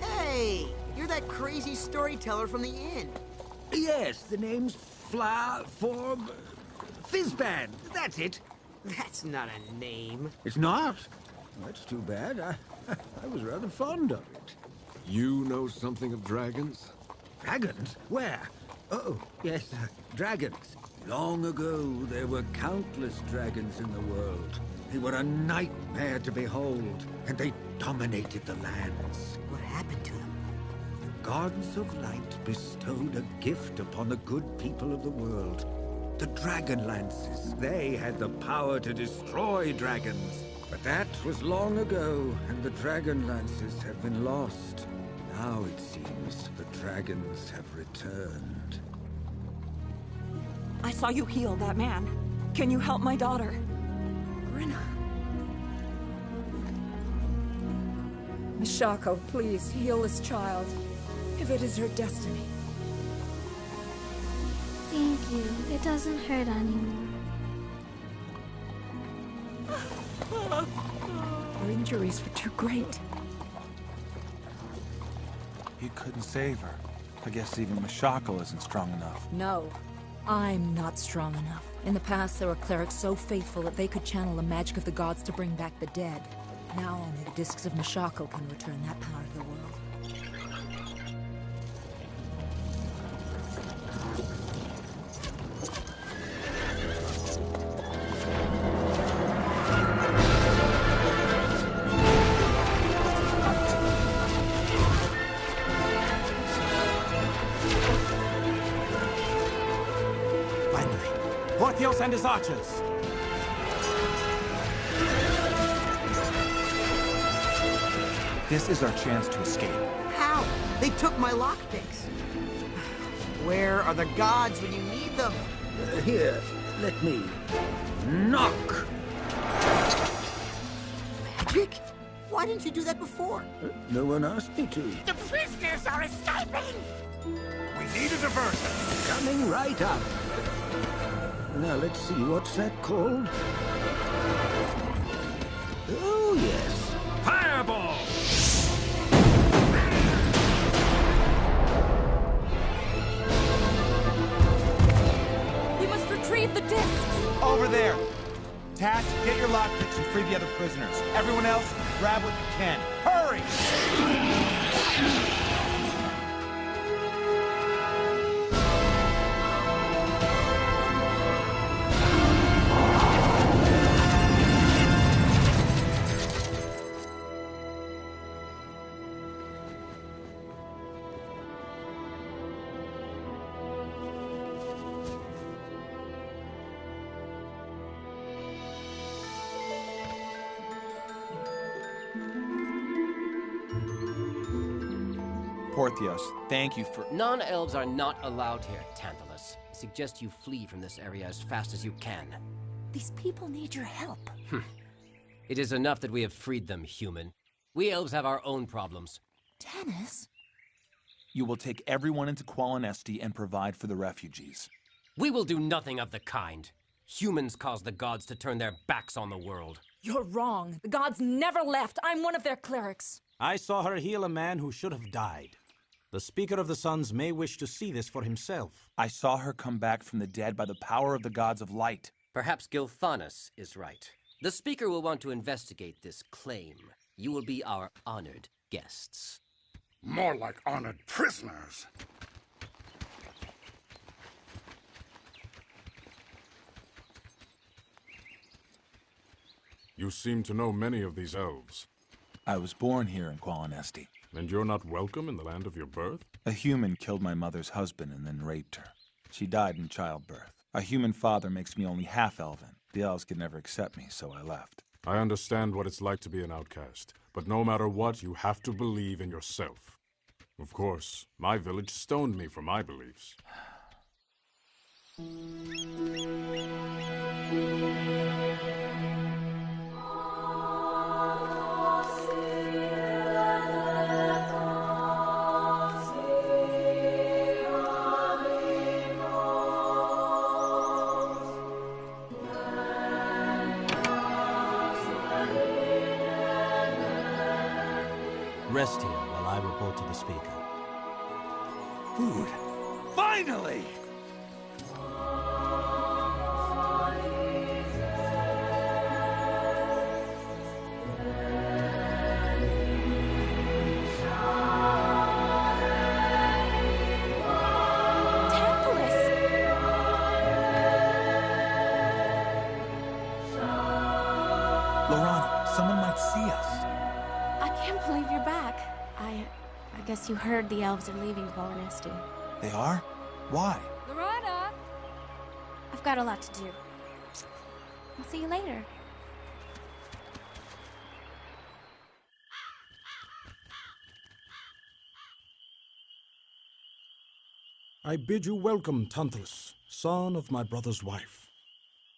Hey, you're that crazy storyteller from the inn. Yes, the name's Fizzband. That's it. That's not a name. It's not? That's too bad. I was rather fond of it. You know something of dragons? Dragons? Where? Oh, yes, dragons. Long ago, there were countless dragons in the world. They were a nightmare to behold, and they dominated the lands. What happened to them? The gods of light bestowed a gift upon the good people of the world. The Dragonlances. They had the power to destroy dragons. But that was long ago, and the Dragonlances have been lost. Now it seems the dragons have returned. I saw you heal that man. Can you help my daughter? Brenna. Mishako, please heal this child, if it is her destiny. Thank you. It doesn't hurt anymore. Her injuries were too great. You couldn't save her. I guess even Mishako isn't strong enough. No, I'm not strong enough. In the past, there were clerics so faithful that they could channel the magic of the gods to bring back the dead. Now only the discs of Mishako can return that power to the world. Portheos and his archers! This is our chance to escape. How? They took my lockpicks. Where are the gods when you need them? Here, let me knock. Magic? Why didn't you do that before? No one asked me to. The prisoners are escaping! We need a diversion. Coming right up. Now let's see, what's that called? Oh, yes. Fireball! We must retrieve the discs! Over there! Tash, get your lockpicks and free the other prisoners. Everyone else, grab what you can. Hurry! Porthios, thank you for— Non-elves are not allowed here, Tantalus. I suggest you flee from this area as fast as you can. These people need your help. It is enough that we have freed them, human. We elves have our own problems. Dennis? You will take everyone into Qualinesti and provide for the refugees. We will do nothing of the kind. Humans caused the gods to turn their backs on the world. You're wrong. The gods never left. I'm one of their clerics. I saw her heal a man who should have died. The Speaker of the Suns may wish to see this for himself. I saw her come back from the dead by the power of the gods of light. Perhaps Gilthanas is right. The Speaker will want to investigate this claim. You will be our honored guests. More like honored prisoners. You seem to know many of these elves. I was born here in Qualinesti. And you're not welcome in the land of your birth? A human killed my mother's husband and then raped her. She died in childbirth. A human father makes me only half-elven. The elves could never accept me, so I left. I understand what it's like to be an outcast, but no matter what, you have to believe in yourself. Of course, my village stoned me for my beliefs. Rest here while I report to the Speaker. Food! Finally! I guess you heard the elves are leaving Qualinesti. They are? Why? Lorana! I've got a lot to do. I'll see you later. I bid you welcome, Tantalus, son of my brother's wife.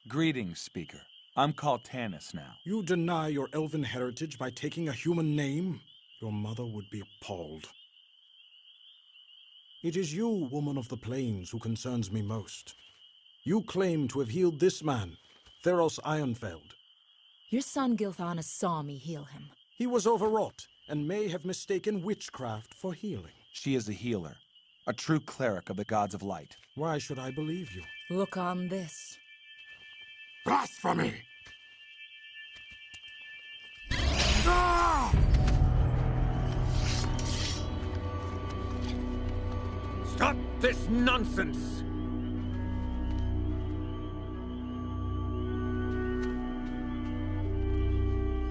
Greetings, Speaker. I'm called Tanis now. You deny your elven heritage by taking a human name? Your mother would be appalled. It is you, woman of the plains, who concerns me most. You claim to have healed this man, Theros Ironfeld. Your son Gilthanas saw me heal him. He was overwrought, and may have mistaken witchcraft for healing. She is a healer, a true cleric of the gods of light. Why should I believe you? Look on this. Blasphemy! Ah! Stop this nonsense!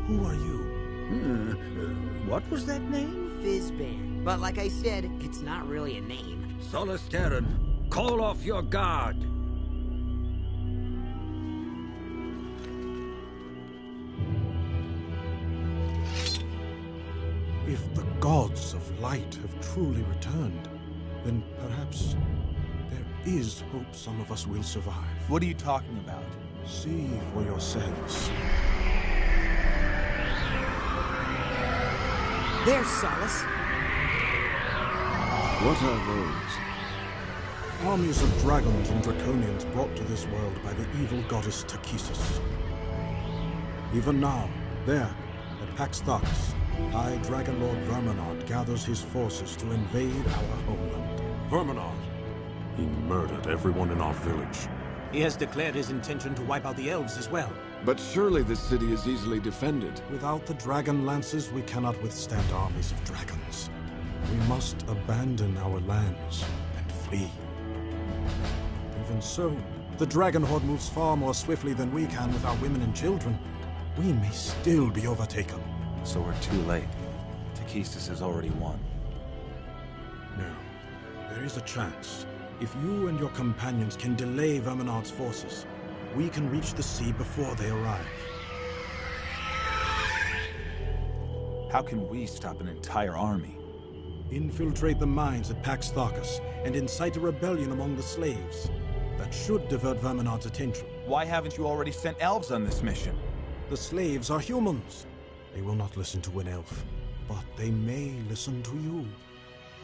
Who are you? What was that name? Fizzban. But like I said, it's not really a name. Solus Terran, call off your guard! If the gods of light have truly returned, then perhaps there is hope some of us will survive. What are you talking about? See for yourselves. There's Solus. What are those? Armies of dragons and draconians brought to this world by the evil goddess Takisis. Even now, there, at Pax Thax, High Dragon Lord Verminard gathers his forces to invade our homeland. Verminard! He murdered everyone in our village. He has declared his intention to wipe out the elves as well. But surely this city is easily defended. Without the dragon lances, we cannot withstand armies of dragons. We must abandon our lands and flee. Even so, the dragon horde moves far more swiftly than we can with our women and children. We may still be overtaken. So we're too late. Takistis has already won. No. There is a chance. If you and your companions can delay Verminard's forces, we can reach the sea before they arrive. How can we stop an entire army? Infiltrate the mines at Pax Tharkus and incite a rebellion among the slaves. That should divert Verminard's attention. Why haven't you already sent elves on this mission? The slaves are humans. They will not listen to an elf, but they may listen to you.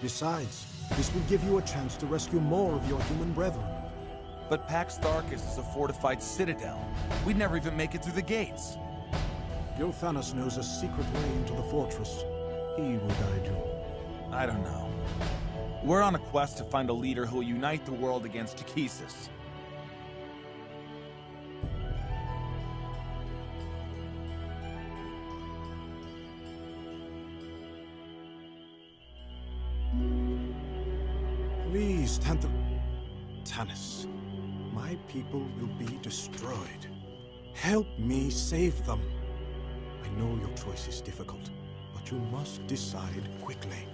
Besides, this will give you a chance to rescue more of your human brethren. But Pax Tharkus is a fortified citadel. We'd never even make it through the gates. Gilthanas knows a secret way into the fortress. He will guide you. I don't know. We're on a quest to find a leader who will unite the world against Takhisis. Please, Tanis. My people will be destroyed. Help me save them. I know your choice is difficult, but you must decide quickly.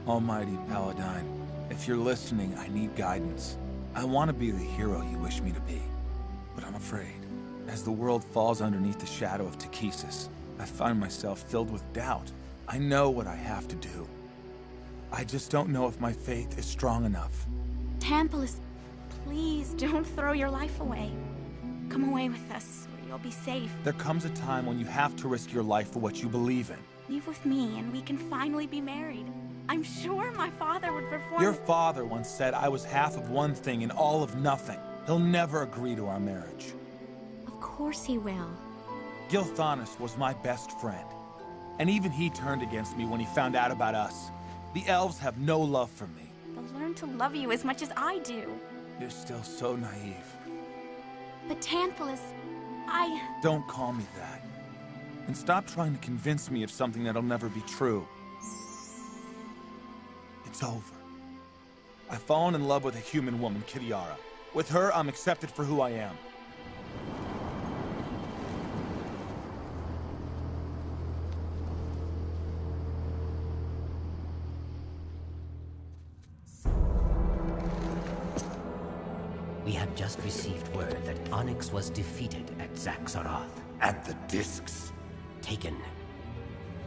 Almighty Paladine, if you're listening, I need guidance. I want to be the hero you wish me to be, but I'm afraid. As the world falls underneath the shadow of Takhisis, I find myself filled with doubt. I know what I have to do. I just don't know if my faith is strong enough. Tantalus, please don't throw your life away. Come away with us, where you'll be safe. There comes a time when you have to risk your life for what you believe in. Leave with me, and we can finally be married. I'm sure my father would perform— Your father once said I was half of one thing and all of nothing. He'll never agree to our marriage. Of course he will. Gilthanas was my best friend. And even he turned against me when he found out about us. The elves have no love for me. They'll learn to love you as much as I do. You're still so naive. But Tantalus, Don't call me that. And stop trying to convince me of something that'll never be true. It's over. I've fallen in love with a human woman, Kitiara. With her, I'm accepted for who I am. We have just received word that Onyx was defeated at Zaxaroth. And the discs taken.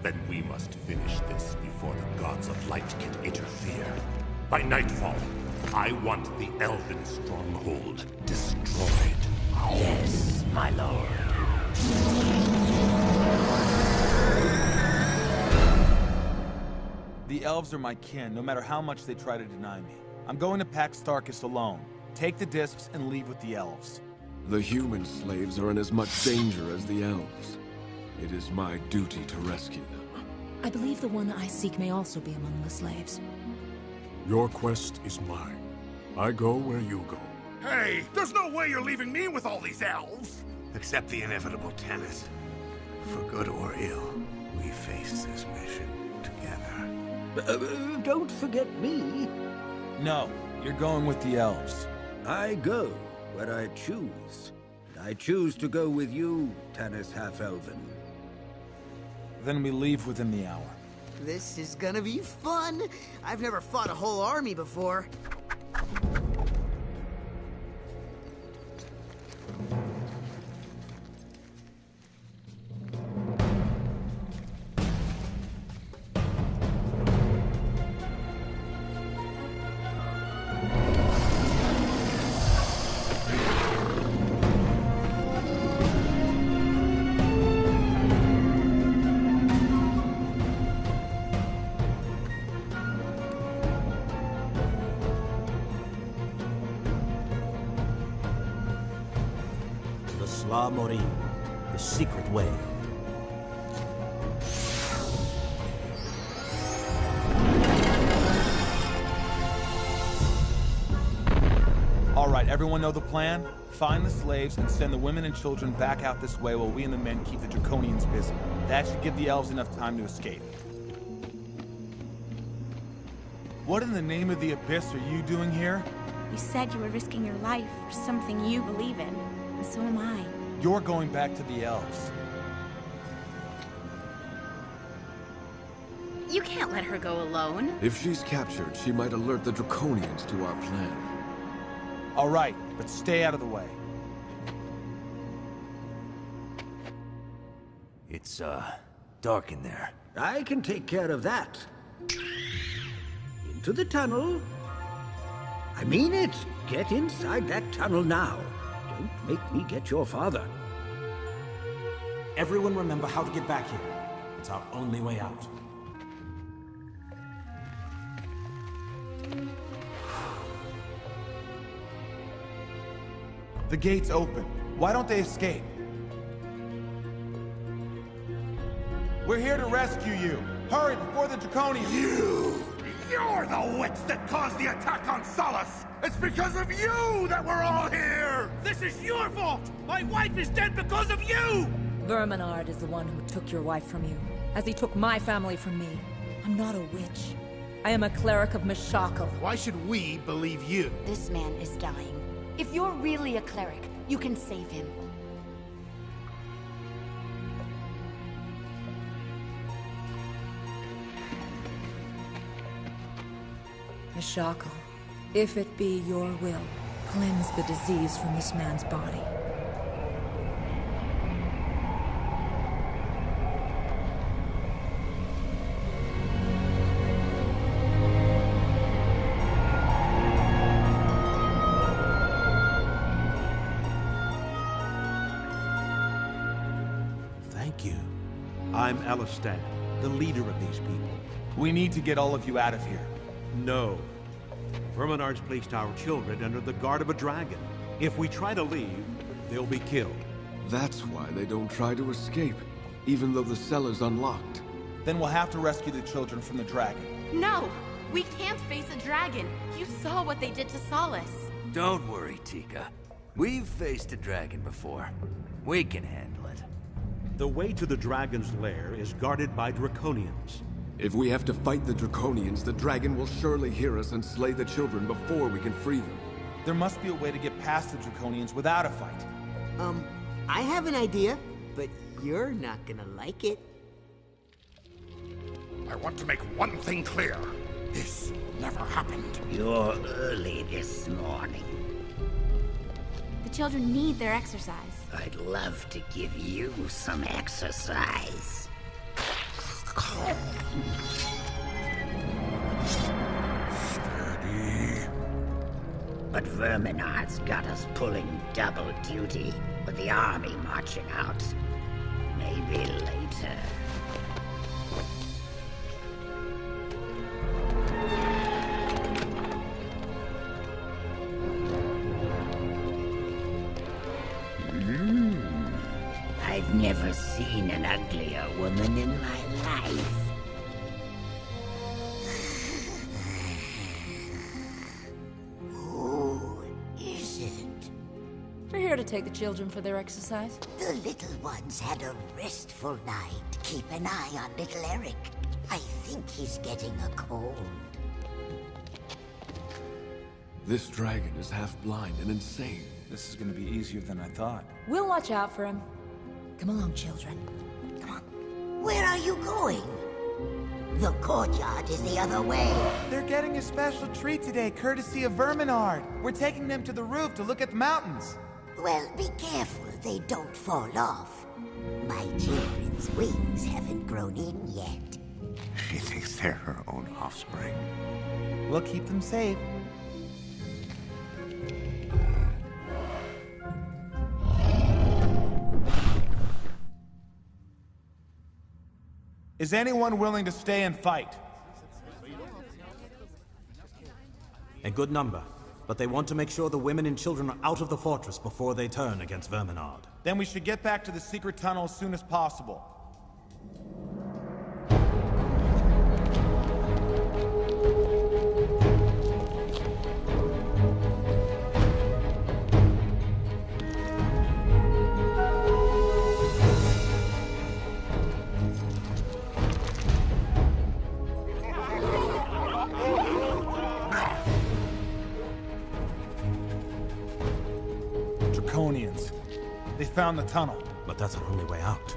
Then we must finish this before the gods of light can interfere. By nightfall, I want the Elven stronghold destroyed. Yes, my lord. The elves are my kin, no matter how much they try to deny me. I'm going to Pax Tharkus alone. Take the discs and leave with the elves. The human slaves are in as much danger as the elves. It is my duty to rescue them. I believe the one I seek may also be among the slaves. Your quest is mine. I go where you go. Hey, there's no way you're leaving me with all these elves! Accept the inevitable, Tanis. For good or ill, we face this mission together. Don't forget me. No, you're going with the elves. I go where I choose. And I choose to go with you, Tanis Half-Elven. Then we leave within the hour. This is gonna be fun! I've never fought a whole army before. La Mori, the secret way. All right, everyone know the plan? Find the slaves and send the women and children back out this way while we and the men keep the Draconians busy. That should give the elves enough time to escape. What in the name of the Abyss are you doing here? You said you were risking your life for something you believe in, and so am I. You're going back to the elves. You can't let her go alone. If she's captured, she might alert the Draconians to our plan. All right, but stay out of the way. It's, dark in there. I can take care of that. Into the tunnel. I mean it. Get inside that tunnel now. Don't make me get your father. Everyone remember how to get back here. It's our only way out. The gate's open. Why don't they escape? We're here to rescue you. Hurry before the Draconians... You're the witch that caused the attack on Solace! It's because of you that we're all here! This is your fault! My wife is dead because of you! Verminard is the one who took your wife from you, as he took my family from me. I'm not a witch. I am a cleric of Meshakal. Why should we believe you? This man is dying. If you're really a cleric, you can save him. Meshakal, if it be your will, cleanse the disease from this man's body. Thank you. I'm Alistan, the leader of these people. We need to get all of you out of here. No. Verminard's placed our children under the guard of a dragon. If we try to leave, they'll be killed. That's why they don't try to escape, even though the cellar's unlocked. Then we'll have to rescue the children from the dragon. No! We can't face a dragon! You saw what they did to Solace. Don't worry, Tika. We've faced a dragon before. We can handle it. The way to the dragon's lair is guarded by Draconians. If we have to fight the Draconians, the dragon will surely hear us and slay the children before we can free them. There must be a way to get past the Draconians without a fight. I have an idea, but you're not gonna like it. I want to make one thing clear. This never happened. You're early this morning. The children need their exercise. I'd love to give you some exercise. Steady. But Verminard's got us pulling double duty with the army marching out. Maybe later. I've never seen an uglier woman in my life. Who is it? We're here to take the children for their exercise. The little ones had a restful night. Keep an eye on little Eric. I think he's getting a cold. This dragon is half blind and insane. This is gonna be easier than I thought. We'll watch out for him. Come along, children. Where are you going? The courtyard is the other way. They're getting a special treat today, courtesy of Verminard. We're taking them to the roof to look at the mountains. Well, be careful they don't fall off. My children's wings haven't grown in yet. She thinks they're her own offspring. We'll keep them safe. Is anyone willing to stay and fight? A good number, but they want to make sure the women and children are out of the fortress before they turn against Verminard. Then we should get back to the secret tunnel as soon as possible. Draconians. They found the tunnel. But that's our only way out.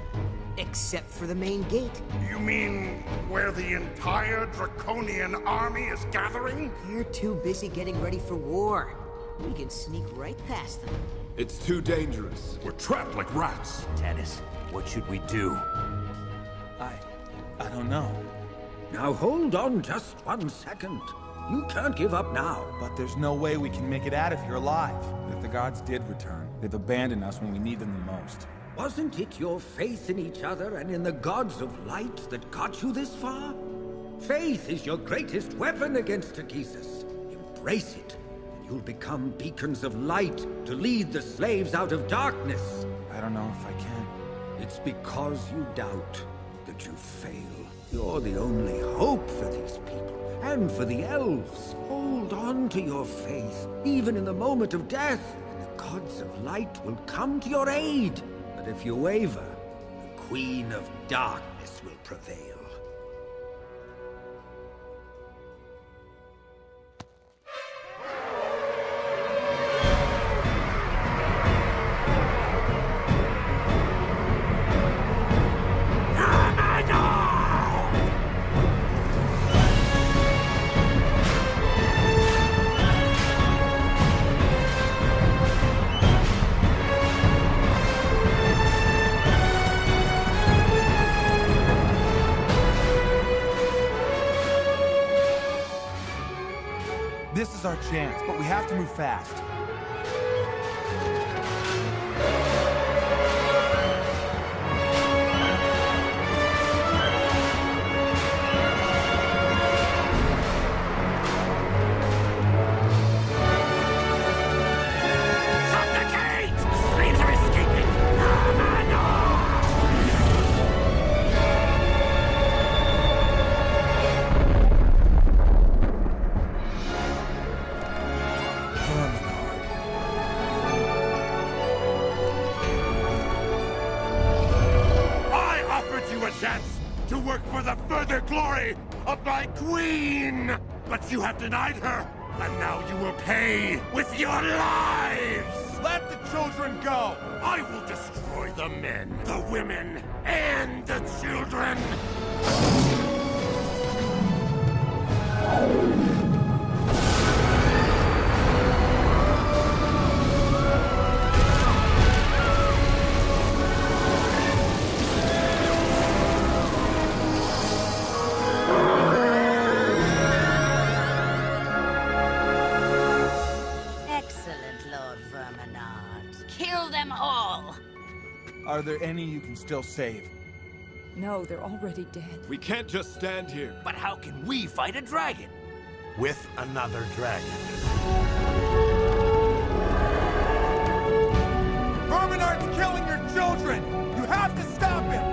Except for the main gate. You mean where the entire Draconian army is gathering? They're too busy getting ready for war. We can sneak right past them. It's too dangerous. We're trapped like rats. Tanis, what should we do? I don't know. Now hold on just 1 second. You can't give up now. But there's no way we can make it out of here alive. If the gods did return, they've abandoned us when we need them the most. Wasn't it your faith in each other and in the gods of light that got you this far? Faith is your greatest weapon against Takesis. Embrace it, and you'll become beacons of light to lead the slaves out of darkness. I don't know if I can. It's because you doubt that you fail. You're the only hope for these people, and for the elves. Hold on to your faith, even in the moment of death, and the gods of light will come to your aid. But if you waver, the Queen of Darkness will prevail. This is our chance, but we have to move fast. Suffocate! Slaves are escaping! Chance to work for the further glory of my queen! But you have denied her, and now you will pay with your lives! Let the children go! I will destroy the men, the women, and the children! Kill them all! Are there any you can still save? No, they're already dead. We can't just stand here. But how can we fight a dragon? With another dragon. Verminard's killing your children! You have to stop him!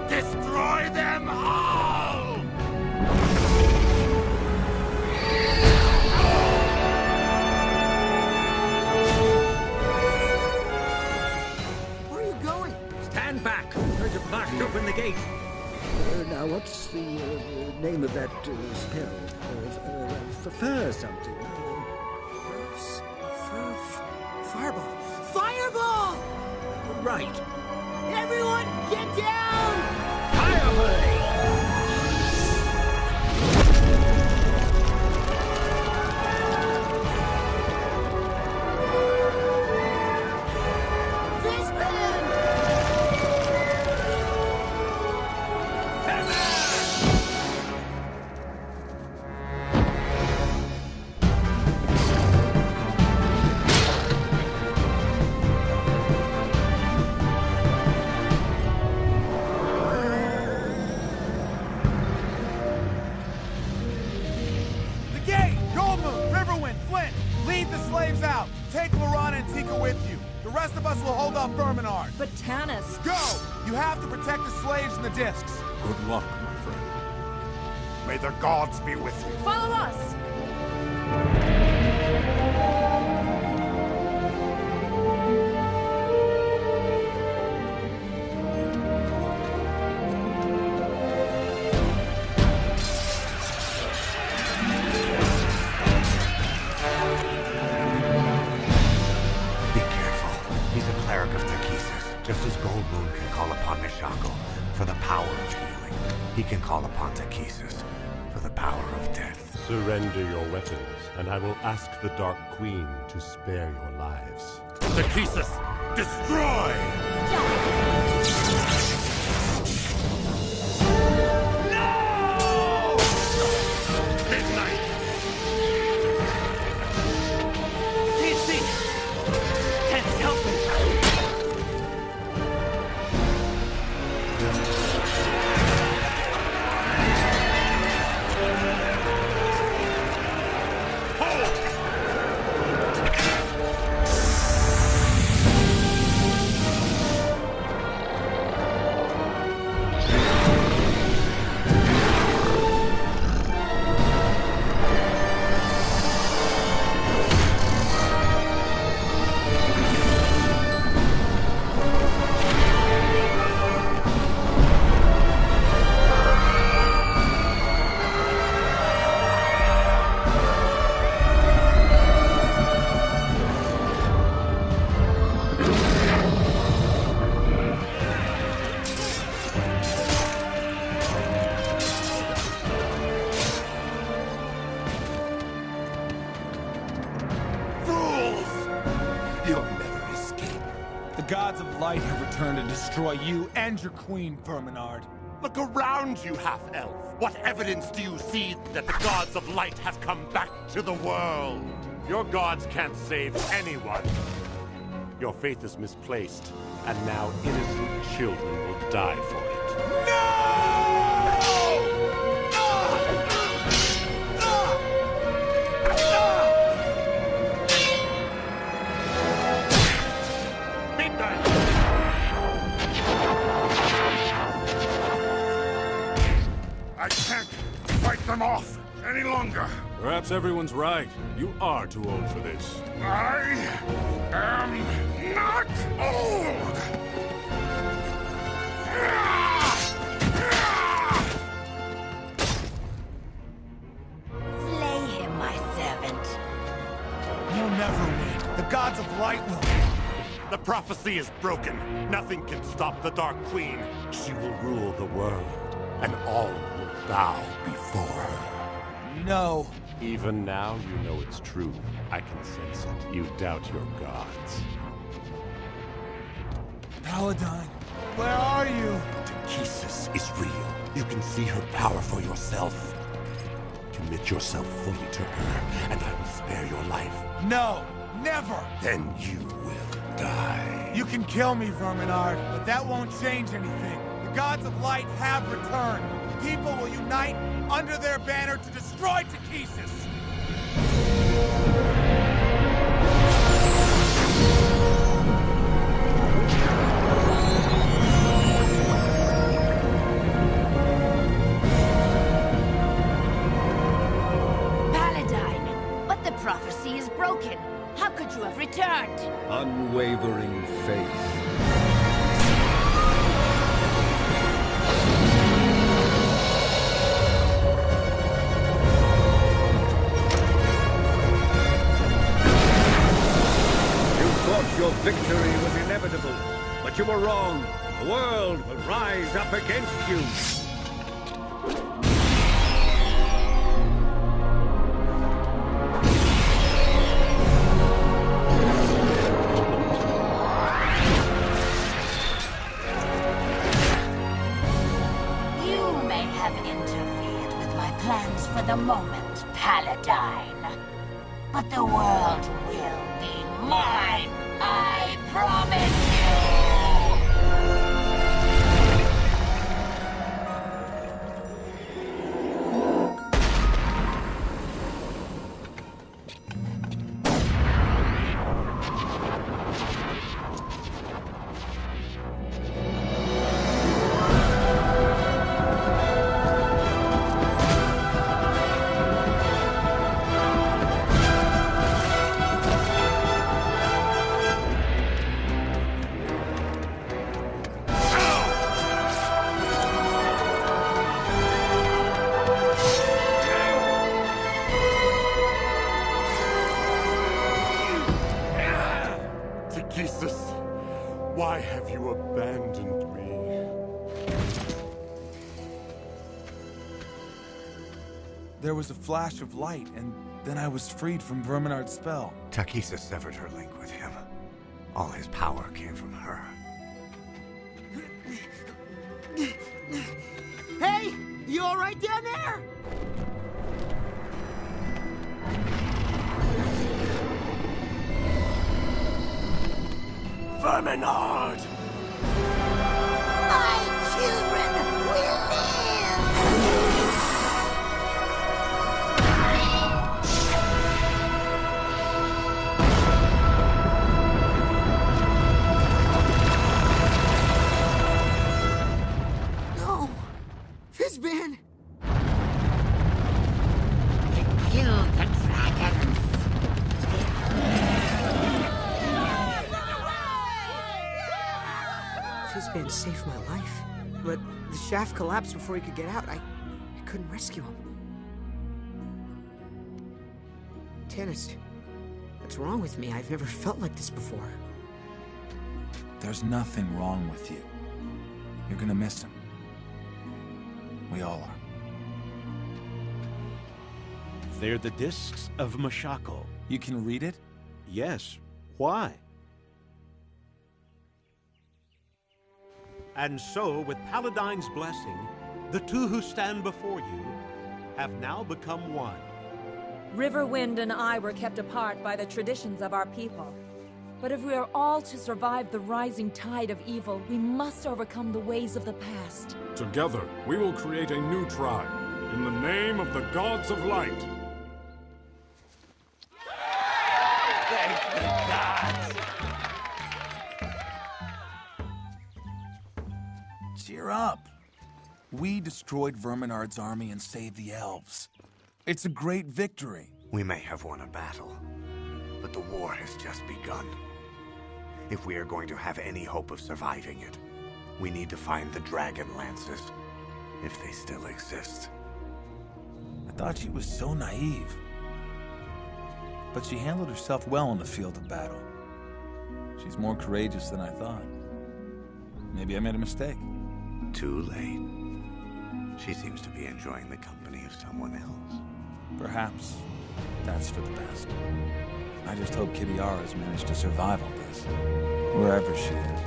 Destroy them all! Stand back! I'm going to blast open the gate. Now, what's the name of that spell? Fur something. Fireball! Fireball! Right. Everyone, get down! Fireball! But Tanis... Go! You have to protect the slaves and the discs. Good luck, my friend. May the gods be with you. Follow us! Just as Gold Moon can call upon Mishako for the power of healing, he can call upon Takesis for the power of death. Surrender your weapons, and I will ask the Dark Queen to spare your lives. Thekesis, destroy! No! Midnight! Can't see! Tennis, help me! Light have returned to destroy you and your queen, Verminard. Look around you, half-elf. What evidence do you see that the gods of light have come back to the world? Your gods can't save anyone. Your faith is misplaced, and now innocent children will die for it. I can't fight them off any longer. Perhaps everyone's right. You are too old for this. I am not old! Slay him, my servant. You'll never win. The gods of light will. The prophecy is broken. Nothing can stop the Dark Queen. She will rule the world, and all will bow before her. No. Even now, you know it's true. I can sense it. You doubt your gods. Paladine, where are you? Thekesis is real. You can see her power for yourself. Commit yourself fully to her, and I will spare your life. No, never! Then you will die. You can kill me, Verminard, but that won't change anything. The gods of light have returned. People will unite under their banner to destroy Thekesis. Paladine, but the prophecy is broken. How could you have returned? Unwavering faith. Your victory was inevitable, but you were wrong. The world will rise up against you. You may have interfered with my plans for the moment, Paladine. But the world will be mine. I promise Thekesis, why have you abandoned me? There was a flash of light, and then I was freed from Verminard's spell. Takisa severed her link with him. All his power came from her. Hey! You alright down there? Verminard! My children will live! No! Fizban! It killed the dragons. Fizban saved my life, but the shaft collapsed before he could get out. I couldn't rescue him. Tannis, what's wrong with me? I've never felt like this before. There's nothing wrong with you. You're gonna miss him. We all are. They're the discs of Mashako. You can read it? Yes. Why? And so, with Paladine's blessing, the two who stand before you have now become one. Riverwind and I were kept apart by the traditions of our people. But if we are all to survive the rising tide of evil, we must overcome the ways of the past. Together, we will create a new tribe, in the name of the Gods of Light. Thank the gods! Cheer up. We destroyed Verminard's army and saved the elves. It's a great victory. We may have won a battle, but the war has just begun. If we are going to have any hope of surviving it, we need to find the Dragonlances, if they still exist. I thought she was so naive. But she handled herself well on the field of battle. She's more courageous than I thought. Maybe I made a mistake. Too late. She seems to be enjoying the company of someone else. Perhaps that's for the best. I just hope Kitiara has managed to survive all this, wherever she is.